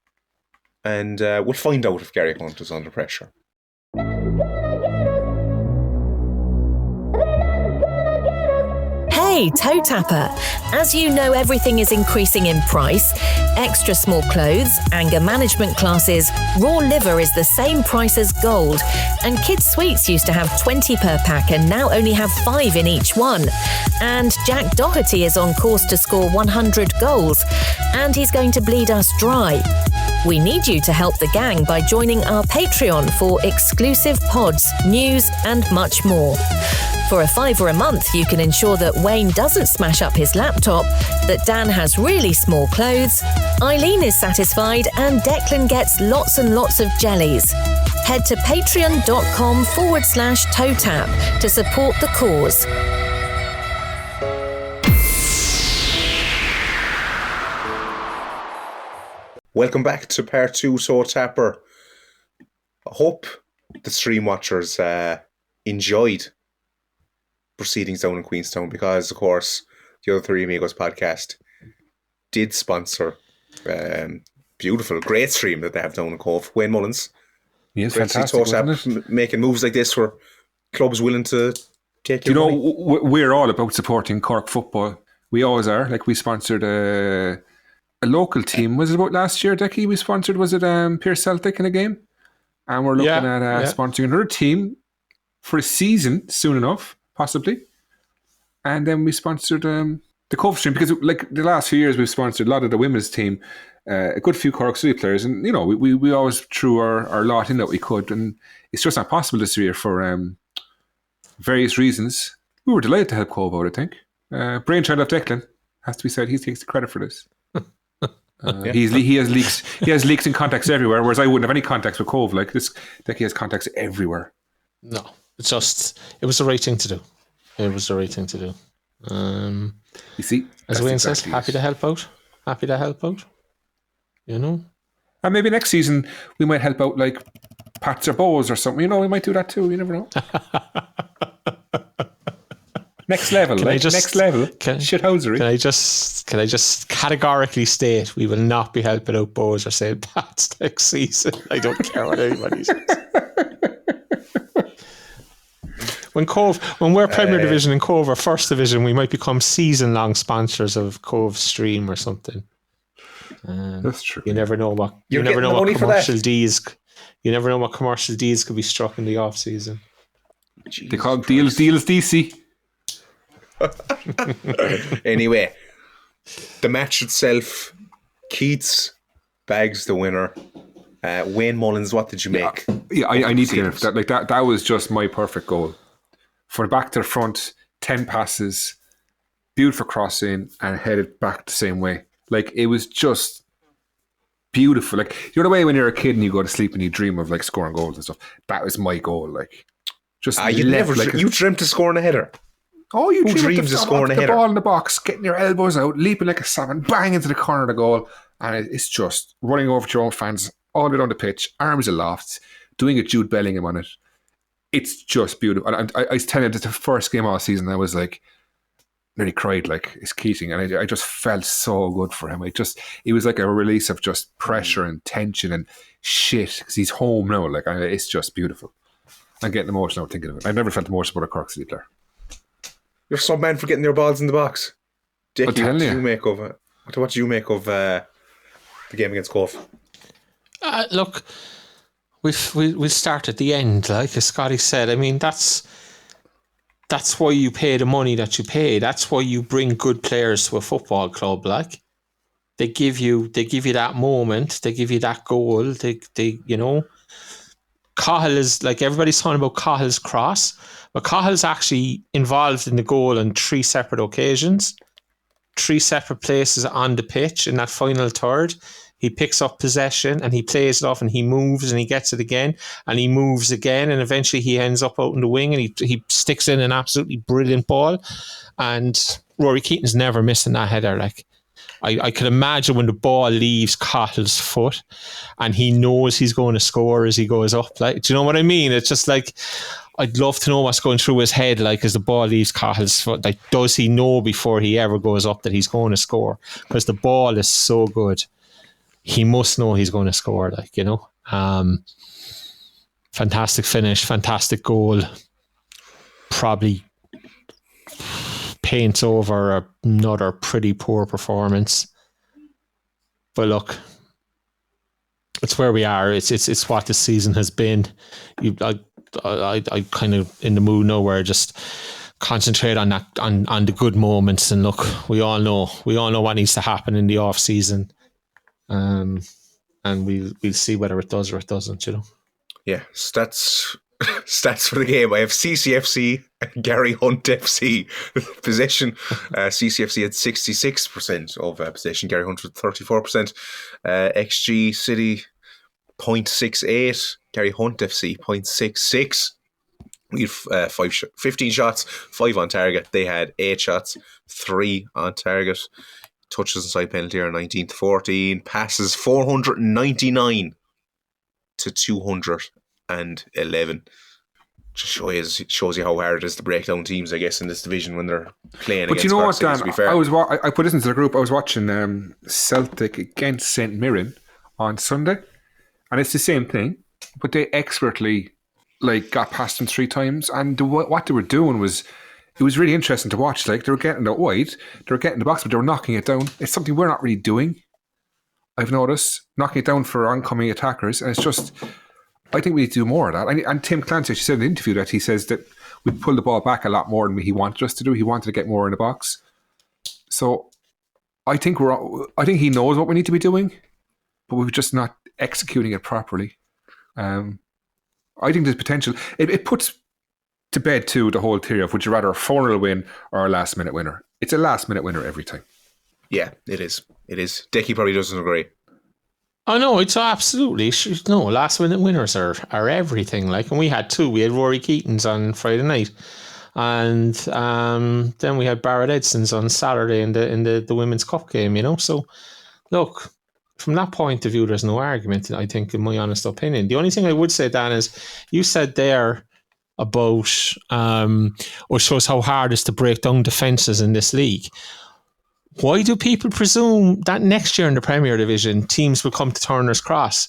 and we'll find out if Gary Hunt is under pressure. Hey, Toe Tapper. As you know, everything is increasing in price. Extra small clothes, anger management classes, raw liver is the same price as gold. And kids' sweets used to have 20 per pack and now only have 5 in each one. And Jack Doherty is on course to score 100 goals. And he's going to bleed us dry. We need you to help the gang by joining our Patreon for exclusive pods, news, and much more. For a $5 a month, you can ensure that Wayne doesn't smash up his laptop, that Dan has really small clothes, Eileen is satisfied, and Declan gets lots and lots of jellies. Head to patreon.com/ToeTap to support the cause. Welcome back to part 2, Show Tapper. I hope the stream watchers enjoyed proceedings down in Queenstown, because, of course, the other 3 Amigos podcast did sponsor beautiful, great stream that they have down in Cove. Wayne Mullins. Yes, fantastic, making moves like this where clubs willing to take your money. We're all about supporting Cork football. We always are. Like, we sponsored a local team. Was it about last year, Decky? We sponsored, was it Pierce Celtic in a game? And we're looking at sponsoring another team for a season soon enough, possibly. And then we sponsored the Cove stream, because like the last few years we've sponsored a lot of the women's team, a good few Cork City players, and you know we always threw our lot in that we could, and it's just not possible this year for various reasons. We were delighted to help Cove out, I think. Brainchild of Declan, has to be said. He takes the credit for this. He has leaks and contacts everywhere, whereas I wouldn't have any contacts with Cove. Like this, Decky has contacts everywhere. No, it was the right thing to do. It was the right thing to do. You see, as Wayne says, happy to help out. You know, and maybe next season we might help out, like Pats or Bows or something. You know, we might do that too. You never know. Next level, shithousery. Can I just categorically state we will not be helping out Bows or St. Pat's next season? I don't care what anybody says. When we're Premier Division in Cove or First Division, we might become season-long sponsors of Cove Stream or something. That's true. You never know what commercial deals. You never know what commercial deals could be struck in the off season. They call deals DC. Anyway, the match itself, Keats bags the winner. Wayne Mullins, what did you make? Yeah, I need to get that. Like that was just my perfect goal. For back to the front, 10 passes, beautiful crossing, and headed back the same way. Like, it was just beautiful. Like, you know the way when you're a kid and you go to sleep and you dream of like scoring goals and stuff. That was my goal. Like, just you dreamt of scoring a header. Oh, you dreams of scoring a header. The ball in the box, getting your elbows out, leaping like a salmon, bang into the corner of the goal, and it's just running over to your own fans all the way down the pitch, arms aloft, doing a Jude Bellingham on it. It's just beautiful. And I was telling you, the first game all season, I was like, nearly cried, like, it's Keating, and I just felt so good for him. It was like a release of just pressure and tension and shit, because he's home now. Like, it's just beautiful. I'm getting emotional thinking of it. I've never felt emotional about a Cork City player. You're some man for getting your balls in the box. Dickie, what do you make of it? What do you make of the game against Cove? Look, we'll start at the end, like as Scotty said. I mean, that's why you pay the money that you pay. That's why you bring good players to a football club. Like, they give you that moment, they give you that goal. They Cahill is, like, everybody's talking about Cahill's cross, but Cahill's actually involved in the goal on 3 separate occasions, 3 separate places on the pitch in that final third. He picks up possession and he plays it off and he moves and he gets it again and he moves again and eventually he ends up out in the wing and he sticks in an absolutely brilliant ball. And Rory Keaton's never missing that header. Like, I can imagine when the ball leaves Cahill's foot and he knows he's going to score as he goes up. Like, do you know what I mean? It's just like, I'd love to know what's going through his head, like, as the ball leaves Cahill's foot. Like, does he know before he ever goes up that he's going to score? Because the ball is so good. He must know he's going to score, like, you know. Fantastic finish, fantastic goal. Probably paints over another pretty poor performance. But look, it's where we are. It's what the season has been. I kind of in the mood now where I just concentrate on that, on the good moments. And look, we all know what needs to happen in the off season. And we'll see whether it does or it doesn't, you know. Yeah, stats for the game. I have CCFC and Gary Hunt FC possession. CCFC had 66% of possession. Gary Hunt with 34%. XG City 0.68. Gary Hunt FC 0.66. We had 15 shots, 5 on target. They had 8 shots, 3 on target. Touches inside penalty are 19 to 14. Passes 499 to 211. Just shows you how hard it is to break down teams, I guess, in this division when they're playing. But you know what, Dan? To be fair. I put this into the group. I was watching Celtic against St Mirren on Sunday, and it's the same thing, but they expertly got past them 3 times, and what they were doing was. It was really interesting to watch. Like, they were getting it wide, they were getting the box, but they were knocking it down. It's something we're not really doing, I've noticed. Knocking it down for oncoming attackers. And it's just, I think we need to do more of that. And Tim Clancy, she said in the interview that he says that we pulled the ball back a lot more than he wanted us to do. He wanted to get more in the box. So I think he knows what we need to be doing, but we're just not executing it properly. I think there's potential. It puts to bed too the whole theory of would you rather a 4-0 win or a last minute winner. It's a last minute winner every time. Yeah, it is. Decky probably doesn't agree. Oh no, it's absolutely no. Last minute winners are everything. Like, and we had 2. We had Rory Keaton's on Friday night, and then we had Barrett Edson's on Saturday in the Women's Cup game. You know, so look, from that point of view, there's no argument. I think, in my honest opinion, the only thing I would say, Dan, is you said there about or shows how hard it is to break down defences in this league. Why do people presume that next year in the Premier Division teams will come to Turner's Cross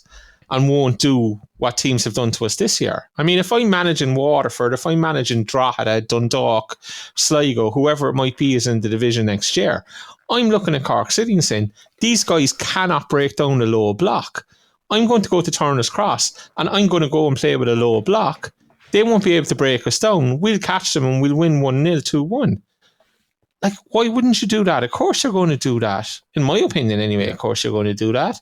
and won't do what teams have done to us this year? I mean, if I'm managing Waterford, if I'm managing Drogheda, Dundalk, Sligo, whoever it might be is in the division next year, I'm looking at Cork City and saying, these guys cannot break down a low block. I'm going to go to Turner's Cross and I'm going to go and play with a low block. They won't be able to break us down. We'll catch them and we'll win 1-0, 2-1. Like, why wouldn't you do that? Of course you're going to do that. In my opinion, anyway, of course you're going to do that.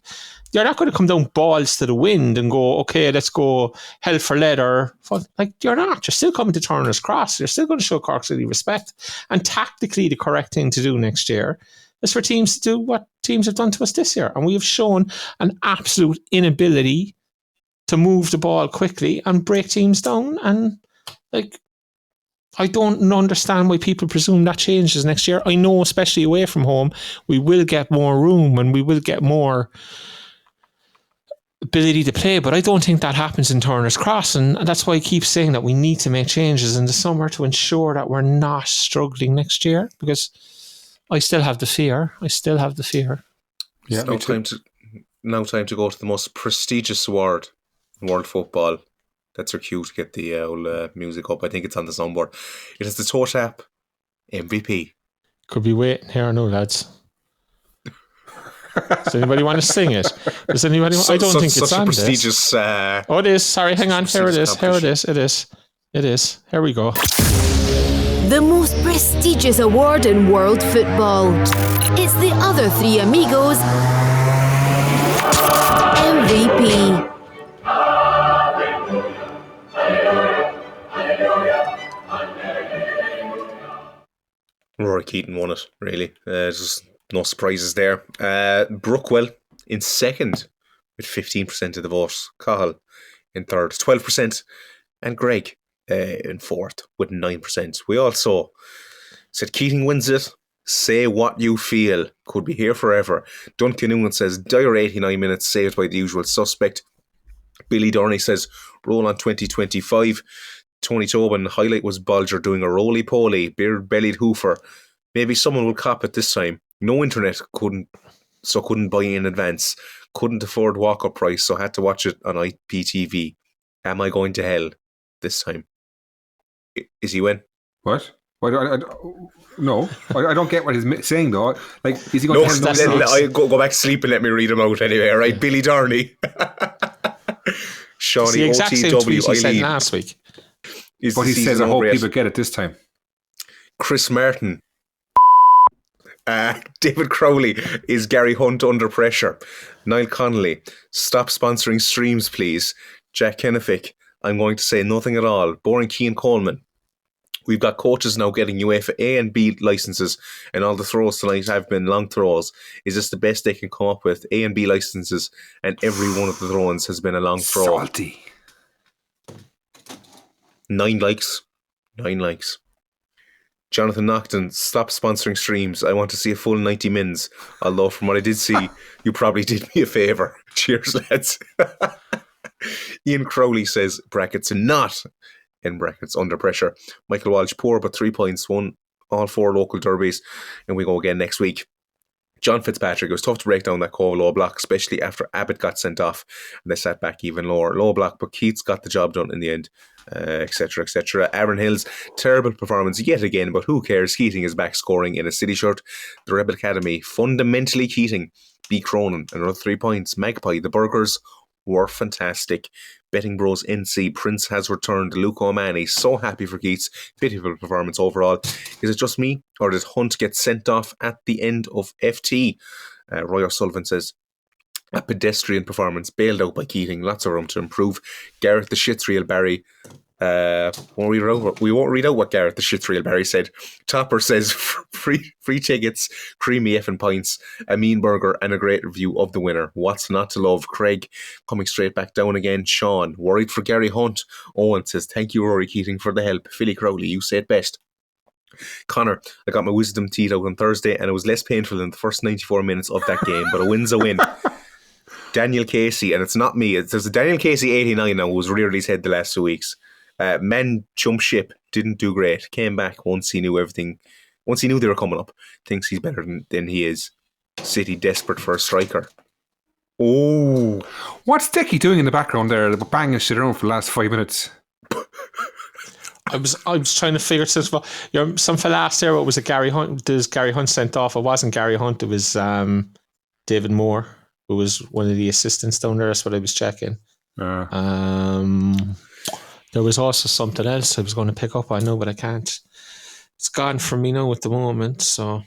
You're not going to come down balls to the wind and go, okay, let's go hell for leather. Like, you're not. You're still coming to Turner's Cross. You're still going to show Cork City respect. And tactically, the correct thing to do next year is for teams to do what teams have done to us this year. And we have shown an absolute inability to move the ball quickly and break teams down. And, like, I don't understand why people presume that changes next year. I know, especially away from home, we will get more room and we will get more ability to play, but I don't think that happens in Turner's Cross, and that's why I keep saying that we need to make changes in the summer to ensure that we're not struggling next year, because I still have the fear. Yeah, now time to go to the most prestigious award in world football. That's her cue to get the old music up. I think it's on the soundboard. It is the Toe Tap MVP. Could be waiting here now, lads. Does anybody want to sing it? Does anybody? I don't think it's on prestigious. Oh, it is. Sorry, hang on. Here it is. It is. Here we go. The most prestigious award in world football. It's the other three amigos MVP. Rory Keaton won it, really. Just no surprises there. Brookwell in second with 15% of the vote. Cahill in third, 12%. And Greg in fourth with 9%. We also said Keating wins it. Say what you feel. Could be here forever. Duncan Newman says dire 89 minutes saved by the usual suspect. Billy Dorney says roll on 2025. Tony Tobin, highlight was Bolger doing a roly-poly, beard-bellied hoofer. Maybe someone will cop it this time. No internet, couldn't buy in advance. Couldn't afford walk-up price, so had to watch it on IPTV. Am I going to hell this time? Is he win? What? No, I don't get what he's saying though. Like, is he going to hell? I go back to sleep and let me read him out anyway. All right, Billy Darney. Shawnee, it's the exact same tweet he said Eileen. Last week. But he says, I hope people get it this time. Chris Martin. David Crowley, is Gary Hunt under pressure? Niall Connolly, stop sponsoring streams, please. Jack Kennefick, I'm going to say nothing at all. Boring Keane Coleman. We've got coaches now getting UEFA A and B licenses, and all the throws tonight have been long throws. Is this the best they can come up with? A and B licenses, and every one of the throw-ins has been a long throw. Salty. 9 likes. Jonathan Nocton, stop sponsoring streams. I want to see a full 90 mins. Although from what I did see, you probably did me a favour. Cheers, lads. Ian Crowley says, brackets, not, in brackets, under pressure. Michael Walsh, poor but 3 points, won all 4 local derbies, and we go again next week. John Fitzpatrick, it was tough to break down that Cove low block, especially after Abbott got sent off and they sat back even lower. Low block, but Keats got the job done in the end, etc., etc. Aaron Hill's terrible performance yet again, but who cares? Keating is back scoring in a City shirt. The Rebel Academy, fundamentally Keating. B. Cronin, another 3 points. Magpie, the burgers were fantastic. Betting Bros NC, Prince has returned. Luke O'Mahony, so happy for Keats. Pitiful performance overall. Is it just me, or did Hunt get sent off at the end of FT? Roy O'Sullivan says, a pedestrian performance, bailed out by Keating. Lots of room to improve. Gareth the Shits Real Barry. We won't read out what Gareth the Shits Real Barry said. Topper says free tickets, creamy effing pints, a mean burger, and a great review of the winner. What's not to love? Craig coming straight back down again. Sean, worried for Gary Hunt. Owen says, thank you, Rory Keating, for the help. Philly Crowley, you say it best. Connor, I got my wisdom teeth out on Thursday and it was less painful than the first 94 minutes of that game, but a win's a win. Daniel Casey, and it's not me, there's a Daniel Casey 89 now who's reared his head the last 2 weeks. Men jump ship, didn't do great, came back once he knew everything, once he knew they were coming up, thinks he's better than he is. City desperate for a striker. Oh, what's Dicky doing in the background there, banging shit around for the last 5 minutes? I was trying to figure something. Some fella asked there, what was it? Gary Hunt? Does Gary Hunt sent off? It wasn't Gary Hunt. It was David Moore, who was one of the assistants down there. That's what I was checking. There was also something else I was going to pick up. I know, but I can't. It's gone from me now at the moment. So,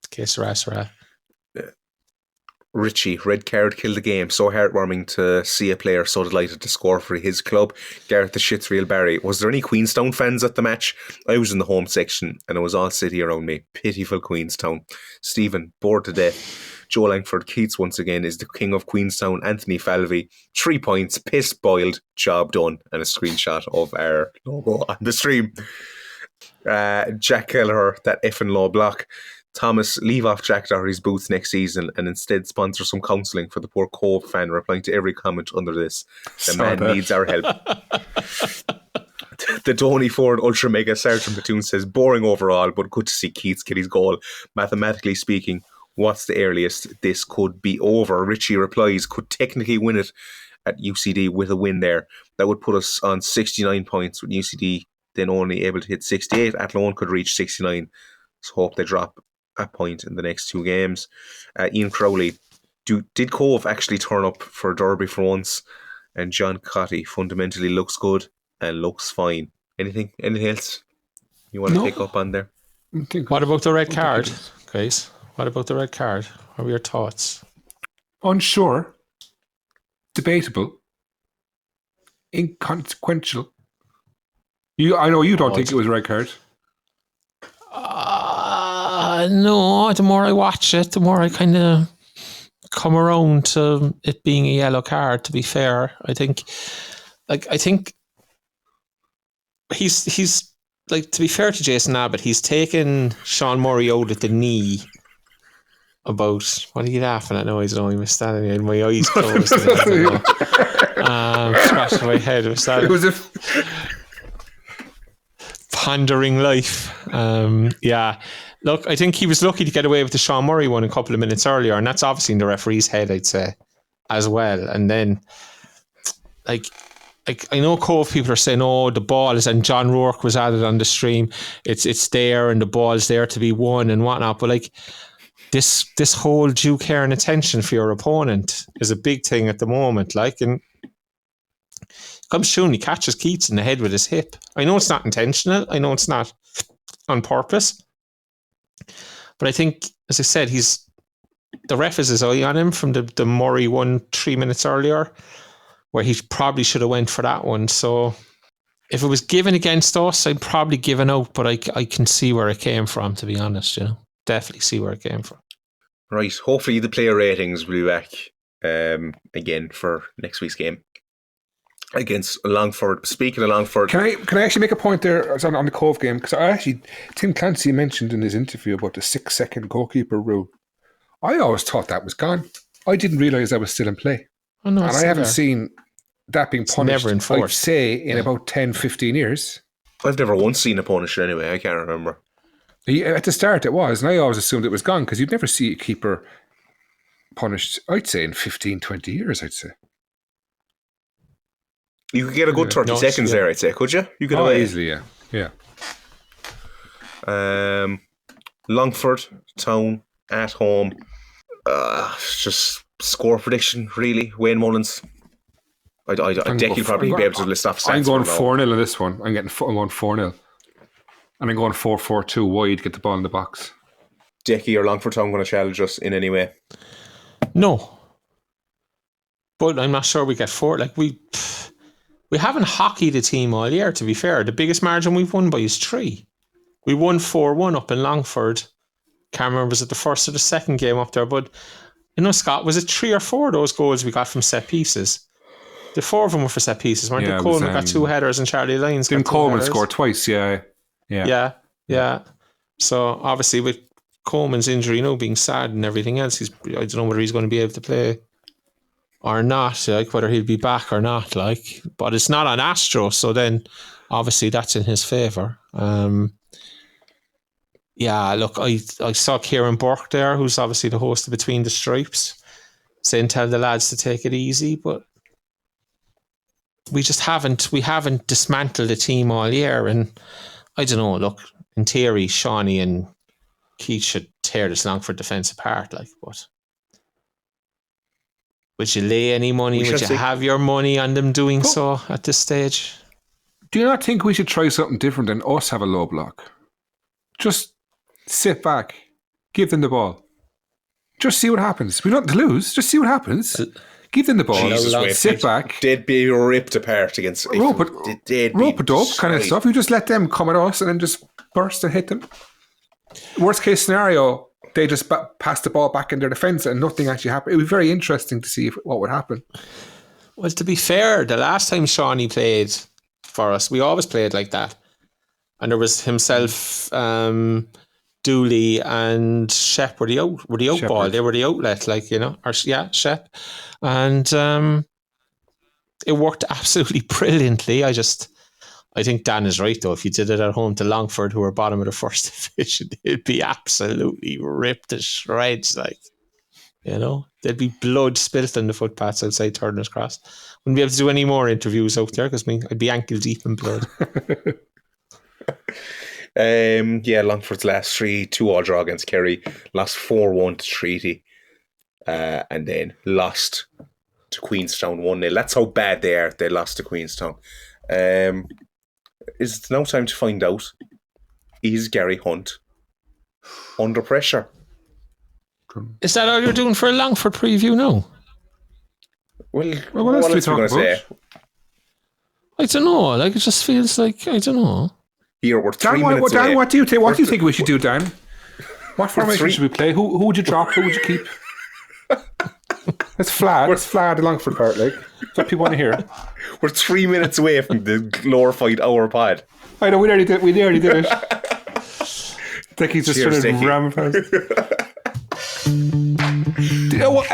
okay, Sarah. Richie, red card killed the game. So heartwarming to see a player so delighted to score for his club. Gareth the Shits Real Barry. Was there any Queenstown fans at the match? I was in the home section and it was all City around me. Pitiful Queenstown. Stephen, bored to death. Joe Langford, Keats once again is the king of Queenstown. Anthony Falvey, 3 points, piss boiled, job done, and a screenshot of our logo on the stream. Jack Kelleher, that effing low block. Thomas, leave off Jack Doherty's boots next season and instead sponsor some counselling for the poor Cove fan, replying to every comment under this. The man needs our help. The Donny Ford Ultra Mega Sergeant Platoon says, boring overall, but good to see Keats get his goal. Mathematically speaking, what's the earliest this could be over? Richie replies, could technically win it at UCD with a win there. That would put us on 69 points, with UCD then only able to hit 68. Athlone could reach 69. So hope they drop a point in the next 2 games. Ian Crowley, did Cove actually turn up for Derby for once? And John Cotty fundamentally looks good and looks fine. Anything else you want to pick up on there? What about the red card, guys? What about the red card? What were your thoughts? Unsure. Debatable. Inconsequential. I know you don't think it was a red card. No, the more I watch it, the more I kind of come around to it being a yellow card, to be fair. I think he's like, to be fair to Jason Abbott, he's taken Sean Murray out at the knee about, what are you laughing at? No, I don't know. He was standing there, my eyes closed. Scratching my head. It was a pondering life. Yeah. Look, I think he was lucky to get away with the Sean Murray one a couple of minutes earlier, and that's obviously in the referee's head, I'd say, as well. And then, like I know Cove people are saying, oh, the ball is, and John Rourke was added on the stream, it's there and the ball's there to be won and whatnot. But like this whole due care and attention for your opponent is a big thing at the moment. Like, and comes through and he catches Keats in the head with his hip. I know it's not intentional. I know it's not on purpose. But I think, as I said, the ref has his eye on him from the Murray one 3 minutes earlier, where he probably should have went for that one. So if it was given against us, I'd probably give it out, but I can see where it came from, to be honest, Definitely see where it came from. Right. Hopefully the player ratings will be back again for next week's game against Longford. Speaking of Longford, can I actually make a point there on the Cove game? Because Tim Clancy mentioned in his interview about the 6-second goalkeeper rule. I always thought that was gone. I didn't realise that was still in play. Oh, no, and I haven't seen that being punished, never enforced. I'd say, in about 10, 15 years. I've never once seen a punished anyway. I can't remember. At the start it was, and I always assumed it was gone, because you'd never see a keeper punished, I'd say, in 15, 20 years, I'd say. You could get a good 30 seconds there, I'd say, could you? You could easily, yeah. Longford, Town, at home. Just score prediction, really. Wayne Mullins. I think he'll probably be able to list off stats. I'm going 4-0 in this one. I'm going 4-0. And I'm going 4-4-2 wide, get the ball in the box. Decky or Longford Town going to challenge us in any way? No. But I'm not sure we get 4. Like, we haven't hockeyed a team all year, to be fair. The biggest margin we've won by is 3. We won 4-1 up in Longford. Can't remember, was it the first or the second game up there? But, Scott, was it 3 or 4 of those goals we got from set pieces? The 4 of them were for set pieces, weren't they? Coleman got 2 headers and Charlie Lyons got 2 headers. Coleman scored twice, yeah. So, obviously, with Coleman's injury, being sad and everything else, I don't know whether he's going to be able to play or not, like whether he'll be back or not, like. But it's not on Astro, so then obviously that's in his favour. Look, I saw Kieran Burke there, who's obviously the host of Between the Stripes, saying tell the lads to take it easy, but we haven't dismantled the team all year, and I don't know, look, in theory, Shawnee and Keith should tear this Longford defence apart, like, but would you lay any money? Would you have your money on them doing so at this stage? Do you not think we should try something different than us have a low block? Just sit back, give them the ball. Just see what happens. We don't have to lose. Just see what happens. Give them the ball. Sit back. They'd be ripped apart against rope it up kind of stuff. You just let them come at us and then just burst and hit them. Worst case scenario, they just pass the ball back in their defence and nothing actually happened. It would be very interesting to see what would happen. Well, to be fair, the last time Shawnee played for us, we always played like that. And there was himself, Dooley and Shep were the out ball. They were the outlet, Shep. And it worked absolutely brilliantly. I think Dan is right, though. If you did it at home to Longford, who are bottom of the first division, it'd be absolutely ripped to shreds. There'd be blood spilt on the footpaths outside Turner's Cross. Wouldn't be able to do any more interviews out there because I'd be ankle deep in blood. Longford's last 3, 2-2 draw against Kerry, lost 4-1 to Treaty, and then lost to Queenstown 1-0. That's how bad they are. They lost to Queenstown. Is it now time to find out, is Gary Hunt under pressure? Is that all you're doing for a Longford preview now? Well what else are we going to say? I don't know. It just feels like, I don't know. Here, we're 3 minutes Dan, away. what do you think we should do, Dan? What formation should we play? Who would you drop? Who would you keep? It's flat. It's flat at Longford part, like. That's what people want to hear. We're 3 minutes away from the glorified hour pod. I know, we already did it. Dickie's just Cheers, trying to Dickie. ram past. You know what?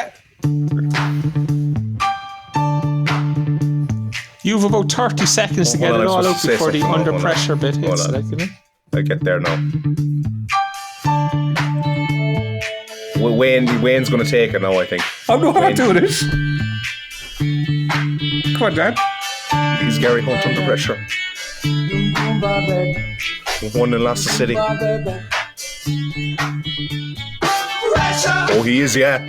You have about 30 seconds to get it all out before the under pressure bit hits. Like, you know? I get there now. Wayne's going to take it now, I think. I'm not doing it. Come on, Dad. He's Gary Hunt under pressure. Won and lost the city. Oh, he is, yeah.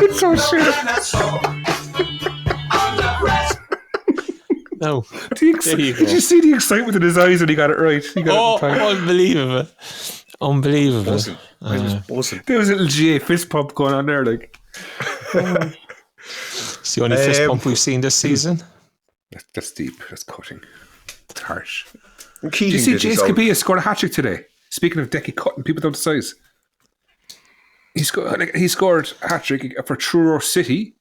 It's so shit. No. Did you see the excitement in his eyes when he got it right? He got it unbelievable. Unbelievable. I was buzzing. There was a little GA fist pump going on there, like. It's the only fist pump we've seen this season. That's deep. That's cutting. It's harsh. Did you see Jace Kabia scored a hat-trick today? Speaking of Decky cutting people down to size. He scored a hat-trick for Truro City.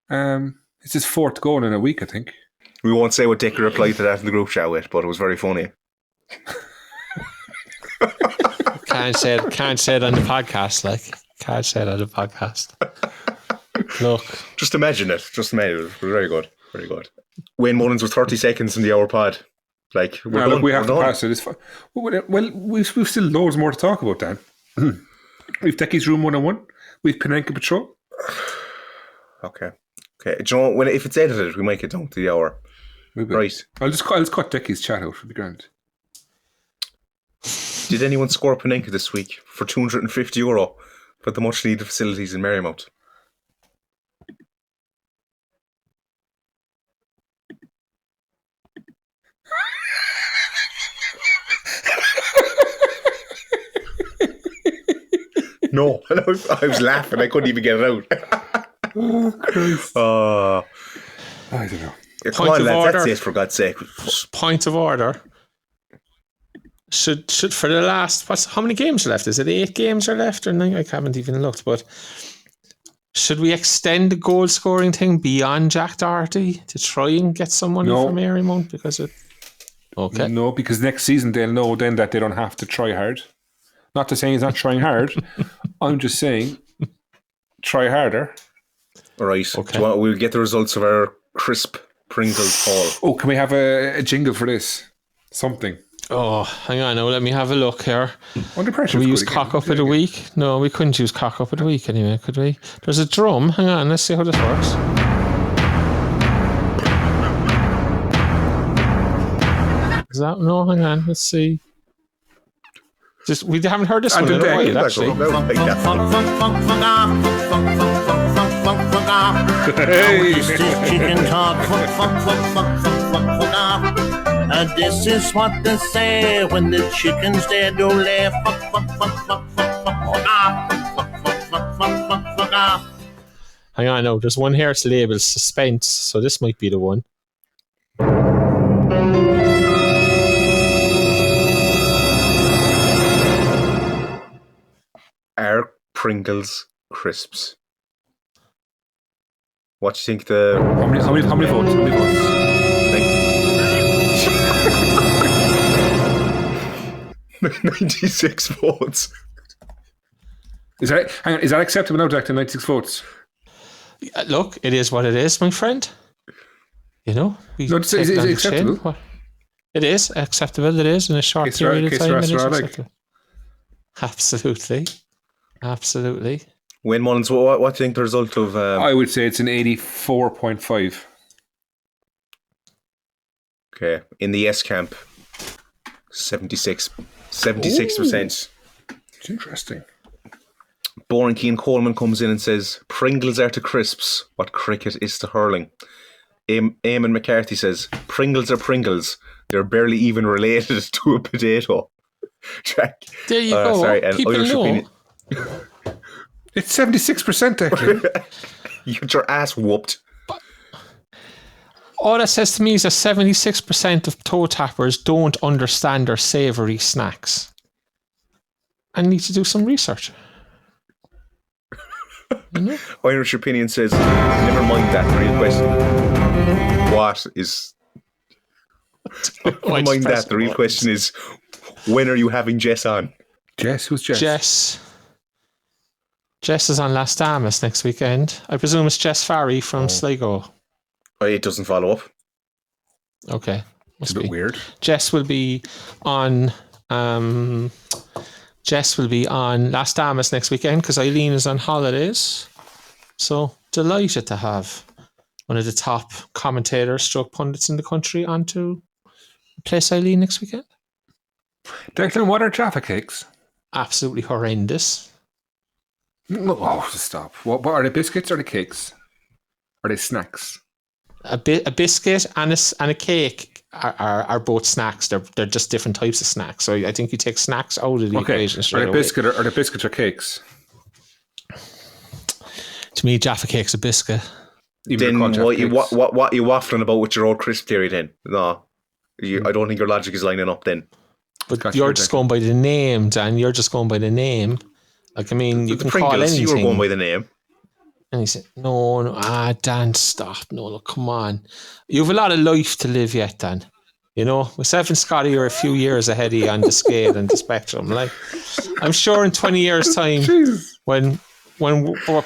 It's his 4th goal in a week, I think. We won't say what Decky replied to that in the group chat with, but it was very funny. Can't say it on the podcast, like. Can't say it on the podcast. Look. Just imagine it. Very good. Very good. Wayne Mullins with 30 seconds in the hour pod. Like, we have to pass it. Well, we've still loads more to talk about, Dan. We've Decky's Room 101. We've Penenka Patrol. Okay. Do you know, if it's edited, we might get down to the hour. Right. I'll just cut Decky's chat out. It'll be grand. Did anyone score Penenka this week for €250 for the much needed facilities in Marymount? No, I was laughing. I couldn't even get it out. Oh, Christ. I don't know. Come on, lads. That's it, for God's sake. Point of order. Should for the last, how many games are left? Is it 8 games are left or 9? I haven't even looked, but should we extend the goal scoring thing beyond Jack Doherty to try and get someone from Marymount? No, because next season they'll know then that they don't have to try hard. Not to say he's not trying hard. I'm just saying, try harder. All right. Okay. We'll get the results of our crisp Pringles haul. Oh, can we have a jingle for this? Something. Oh, hang on now. Let me have a look here. Under pressure. Can we use cock up of the week? No, we couldn't use cock up of the week anyway, could we? There's a drum. Hang on. Let's see how this works. Is that no? Hang on. Let's see. We haven't heard this one in a while, actually. Chicken talk. This is what they say when the chicken's dead. Don't laugh. Hang on, no. There's one here. It's labeled suspense, so this might be the one. Are Pringles crisps? What do you think the... How many votes? 96 votes. Is that acceptable now, Jack, to 96 votes? Look, it is what it is, my friend. You know? Is it acceptable? It is acceptable. It is in a short period of time. It is acceptable. Absolutely. Wayne Mullins, what do you think the result of... I would say it's an 84.5. Okay. In the yes camp, 76%. It's interesting. Boring Keane Coleman comes in and says, Pringles are to crisps what cricket is to hurling. Eamon McCarthy says, Pringles are Pringles. They're barely even related to a potato. Jack. There you go. Sorry, and people Irish know. opinion. It's 76%, actually. You get your ass whooped. All that says to me is that 76% of toe tappers don't understand their savoury snacks. I need to do some research. Irish Opinion says, never mind that. The real question. What is... Never mind that. The real question is, when are you having Jess on? Jess? Who's Jess? Jess is on Las Damas next weekend. I presume it's Jess Farry from Sligo. Oh, it doesn't follow up. Okay. It's a bit weird. Jess will be on Las Damas next weekend because Eileen is on holidays. So delighted to have one of the top commentators stroke pundits in the country onto place Eileen next weekend. Declan, what are Jaffa cakes? Absolutely horrendous. Oh, stop. What are they, biscuits or the cakes? Are they snacks? A biscuit and a cake are both snacks. They're just different types of snacks. So I think you take snacks out of the equation straight away. Are they biscuits or cakes? To me, Jaffa cake's a biscuit. Then what you waffling about with your old crisp theory then? No. I don't think your logic is lining up then. But you're just going by the name, Dan. You're just going by the name. Like, I mean, you can call anything. You were going by the name. And he said, no, Dan, stop. No, look, come on. You have a lot of life to live yet, Dan. You know, myself and Scotty are a few years ahead of you on the scale and the spectrum. Like, I'm sure in 20 years' time, when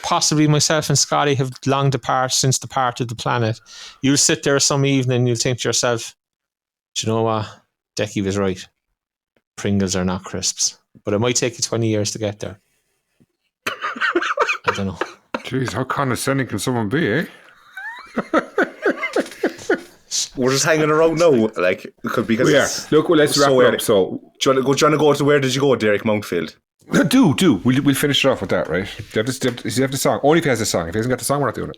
possibly myself and Scotty have long since departed the planet, you'll sit there some evening and you'll think to yourself, do you know what? Decky was right. Pringles are not crisps. But it might take you 20 years to get there. I don't know. Jeez, how condescending can someone be, eh? We're just hanging around now, like, because we are. Look, well, let's wrap it up. So, do you want to go to where did you go, Derek Mountfield? Do. We'll finish it off with that, right? Does he have the song? Only if he has the song. If he hasn't got the song, we're not doing it.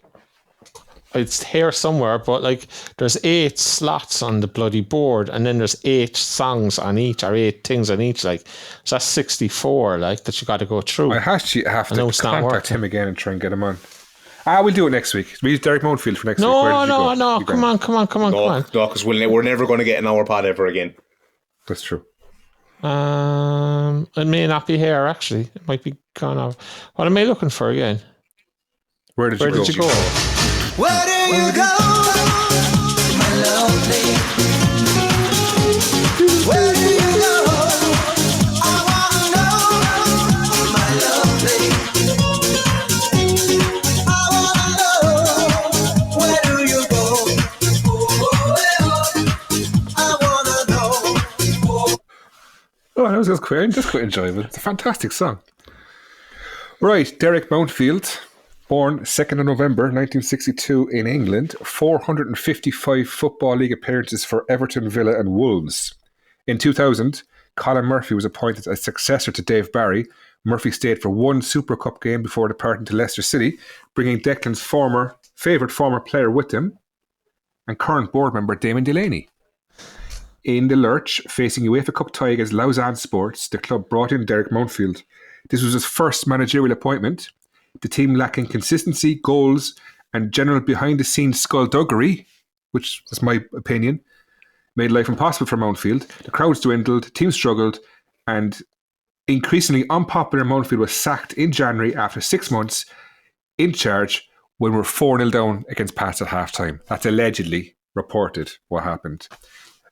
It's here somewhere, but like there's 8 slots on the bloody board, and then there's 8 songs on each, or 8 things on each. Like, so that's 64. Like that you got to go through. I actually have to contact him again and try and get him on. We'll do it next week. We use Derek Mountfield for next week. No. Come on. No, because we're never going to get an hour pod ever again. That's true. It may not be here actually. It might be gone off. What am I looking for again? Where did you go? Where do you go, my lovely? Where do you go? I wanna know, my lovely. I wanna know, where do you go? I wanna know. Oh, that was just quite enjoyable. It's a fantastic song. Right, Derek Mountfield. Born 2nd of November 1962 in England, 455 Football League appearances for Everton, Villa and Wolves. In 2000, Colin Murphy was appointed as successor to Dave Barry. Murphy stayed for one Super Cup game before departing to Leicester City, bringing Declan's favourite former player with him, and current board member Damon Delaney. In the lurch, facing UEFA Cup tie against Lausanne Sports, the club brought in Derek Mountfield. This was his first managerial appointment. The team lacking consistency, goals, and general behind-the-scenes skullduggery, which is my opinion, made life impossible for Mountfield. The crowds dwindled, the team struggled, and increasingly unpopular Mountfield was sacked in January after 6 months in charge when we were 4-0 down against Pats at half-time. That's allegedly reported what happened.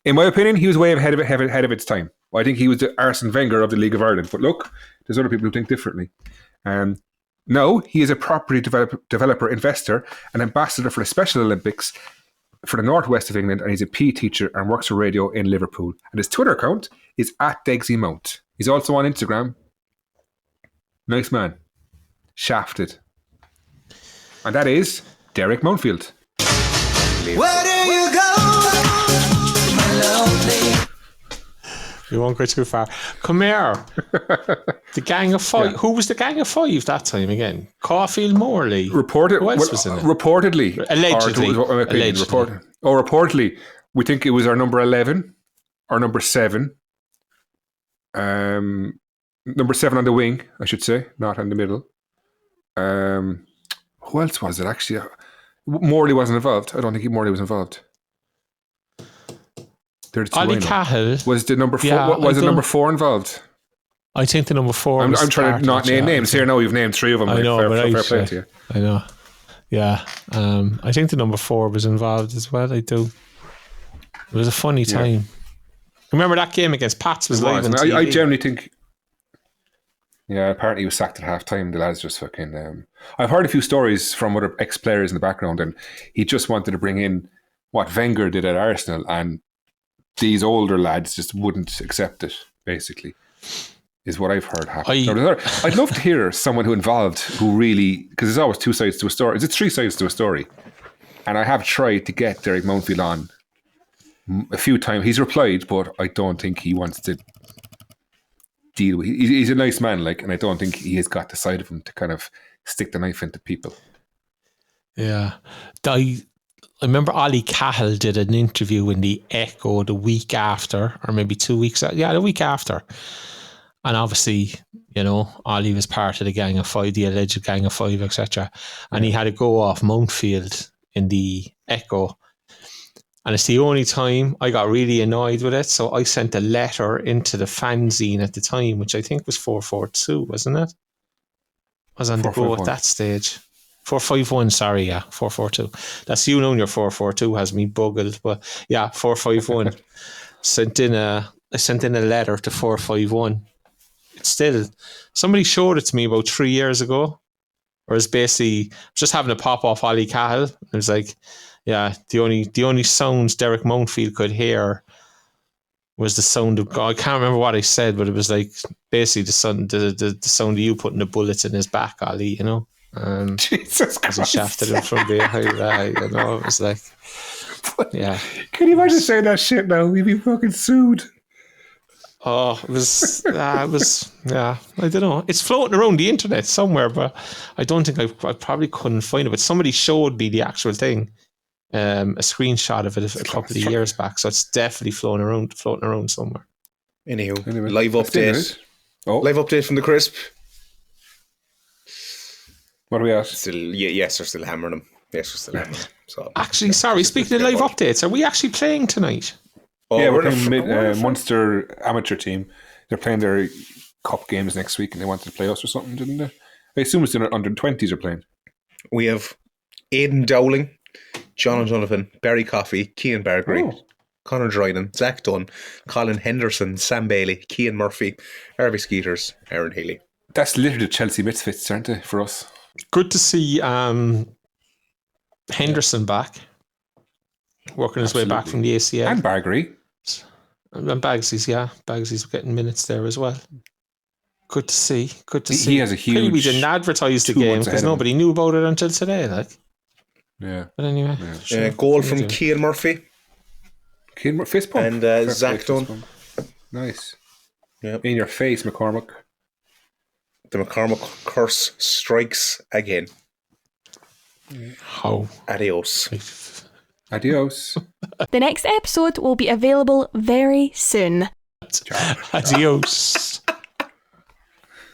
In my opinion, he was way ahead of its time. I think he was the Arsene Wenger of the League of Ireland. But look, there's other people who think differently. No, he is a property developer, investor, and ambassador for the Special Olympics for the northwest of England, and he's a PE teacher and works for radio in Liverpool. And his Twitter account is @Degsy_Mount. He's also on Instagram. Nice man. Shafted. And that is Derek Mountfield. Where do you go, my lovely? You won't go too far. Come here. The Gang of Five. Yeah. Who was the Gang of Five that time again? Caulfield Morley. Who else was in it? Reportedly. Allegedly. Reportedly. We think it was our number 11 or number 7. Number 7 on the wing, I should say, not in the middle. Who else was it actually? Morley wasn't involved. I don't think Morley was involved. They're the two Ollie I know. Cahill. Was the number 4? Yeah, was the number 4 involved? I think the number 4. I'm trying to not name names here. Now you've named 3 of them. I know, but fair play to you. I know. Yeah, I think the number 4 was involved as well. I do. It was a funny time. Remember that game against Pats was live on TV? I generally think. Yeah, apparently he was sacked at half time. The lads just fucking. I've heard a few stories from other ex-players in the background, and he just wanted to bring in what Wenger did at Arsenal, and these older lads just wouldn't accept it, basically, is what I've heard happen. I'd love to hear someone who really, because there's always 2 sides to a story. It's 3 sides to a story. And I have tried to get Derek Mountfield on a few times. He's replied, but I don't think he wants to deal with it. He's a nice man, and I don't think he has got the side of him to kind of stick the knife into people. Yeah. I remember Ollie Cahill did an interview in the Echo the week after, or maybe 2 weeks after. Yeah, the week after. And obviously, Ollie was part of the Gang of Five, the alleged Gang of Five, etc. And he had to go off Mountfield in the Echo. And it's the only time I got really annoyed with it. So I sent a letter into the fanzine at the time, which I think was 442, wasn't it? I was on the go at that stage. 451, sorry, yeah, 442. That's you knowing your 442 has me buggled, but yeah, 451. I sent in a letter to 451. It's still, somebody showed it to me about 3 years ago, where it's basically just having a pop off Ollie Cahill. It was like, yeah, the only sounds Derek Mountfield could hear was the sound of God. I can't remember what I said, but it was like basically the sound of you putting the bullets in his back, Ollie, Jesus Christ. As he shafted him from behind, it was like, yeah. Can you imagine saying that shit now? We'd be fucking sued. Oh, it was, yeah, I don't know. It's floating around the internet somewhere, but I don't think I probably couldn't find it. But somebody showed me the actual thing, a screenshot of it a couple of years back. So it's definitely floating around somewhere. Anyway, live update. Live update from the Crisp. What are we at? Yes, they're still hammering them. Yes, we're still hammering them. So, actually, sorry, speaking of live updates, are we actually playing tonight? Yeah, we're playing Munster amateur team. They're playing their cup games next week, and they wanted to play us or something, didn't they? I assume it's the under 20s are playing. We have Aidan Dowling, John O'Donovan, Barry Coffey, Cian Bargary, Conor Dryden, Zach Dunn, Colin Henderson, Sam Bailey, Cian Murphy, Harvey Skeeters, Aaron Healy. That's literally the Chelsea misfits, aren't they, for us? Good to see Henderson back. Working his way back from the ACL. And Bargary. And Bagsy's getting minutes there as well. Good to see. He has a huge... We didn't advertise the game because nobody knew about it until today. Yeah. But anyway. Yeah, goal from Cian Murphy. Cian Murphy, fist pump. And Zach Dunn. Nice. Yep. In your face, McCormack. The McCormack curse strikes again. How? Adios. The next episode will be available very soon. Adios.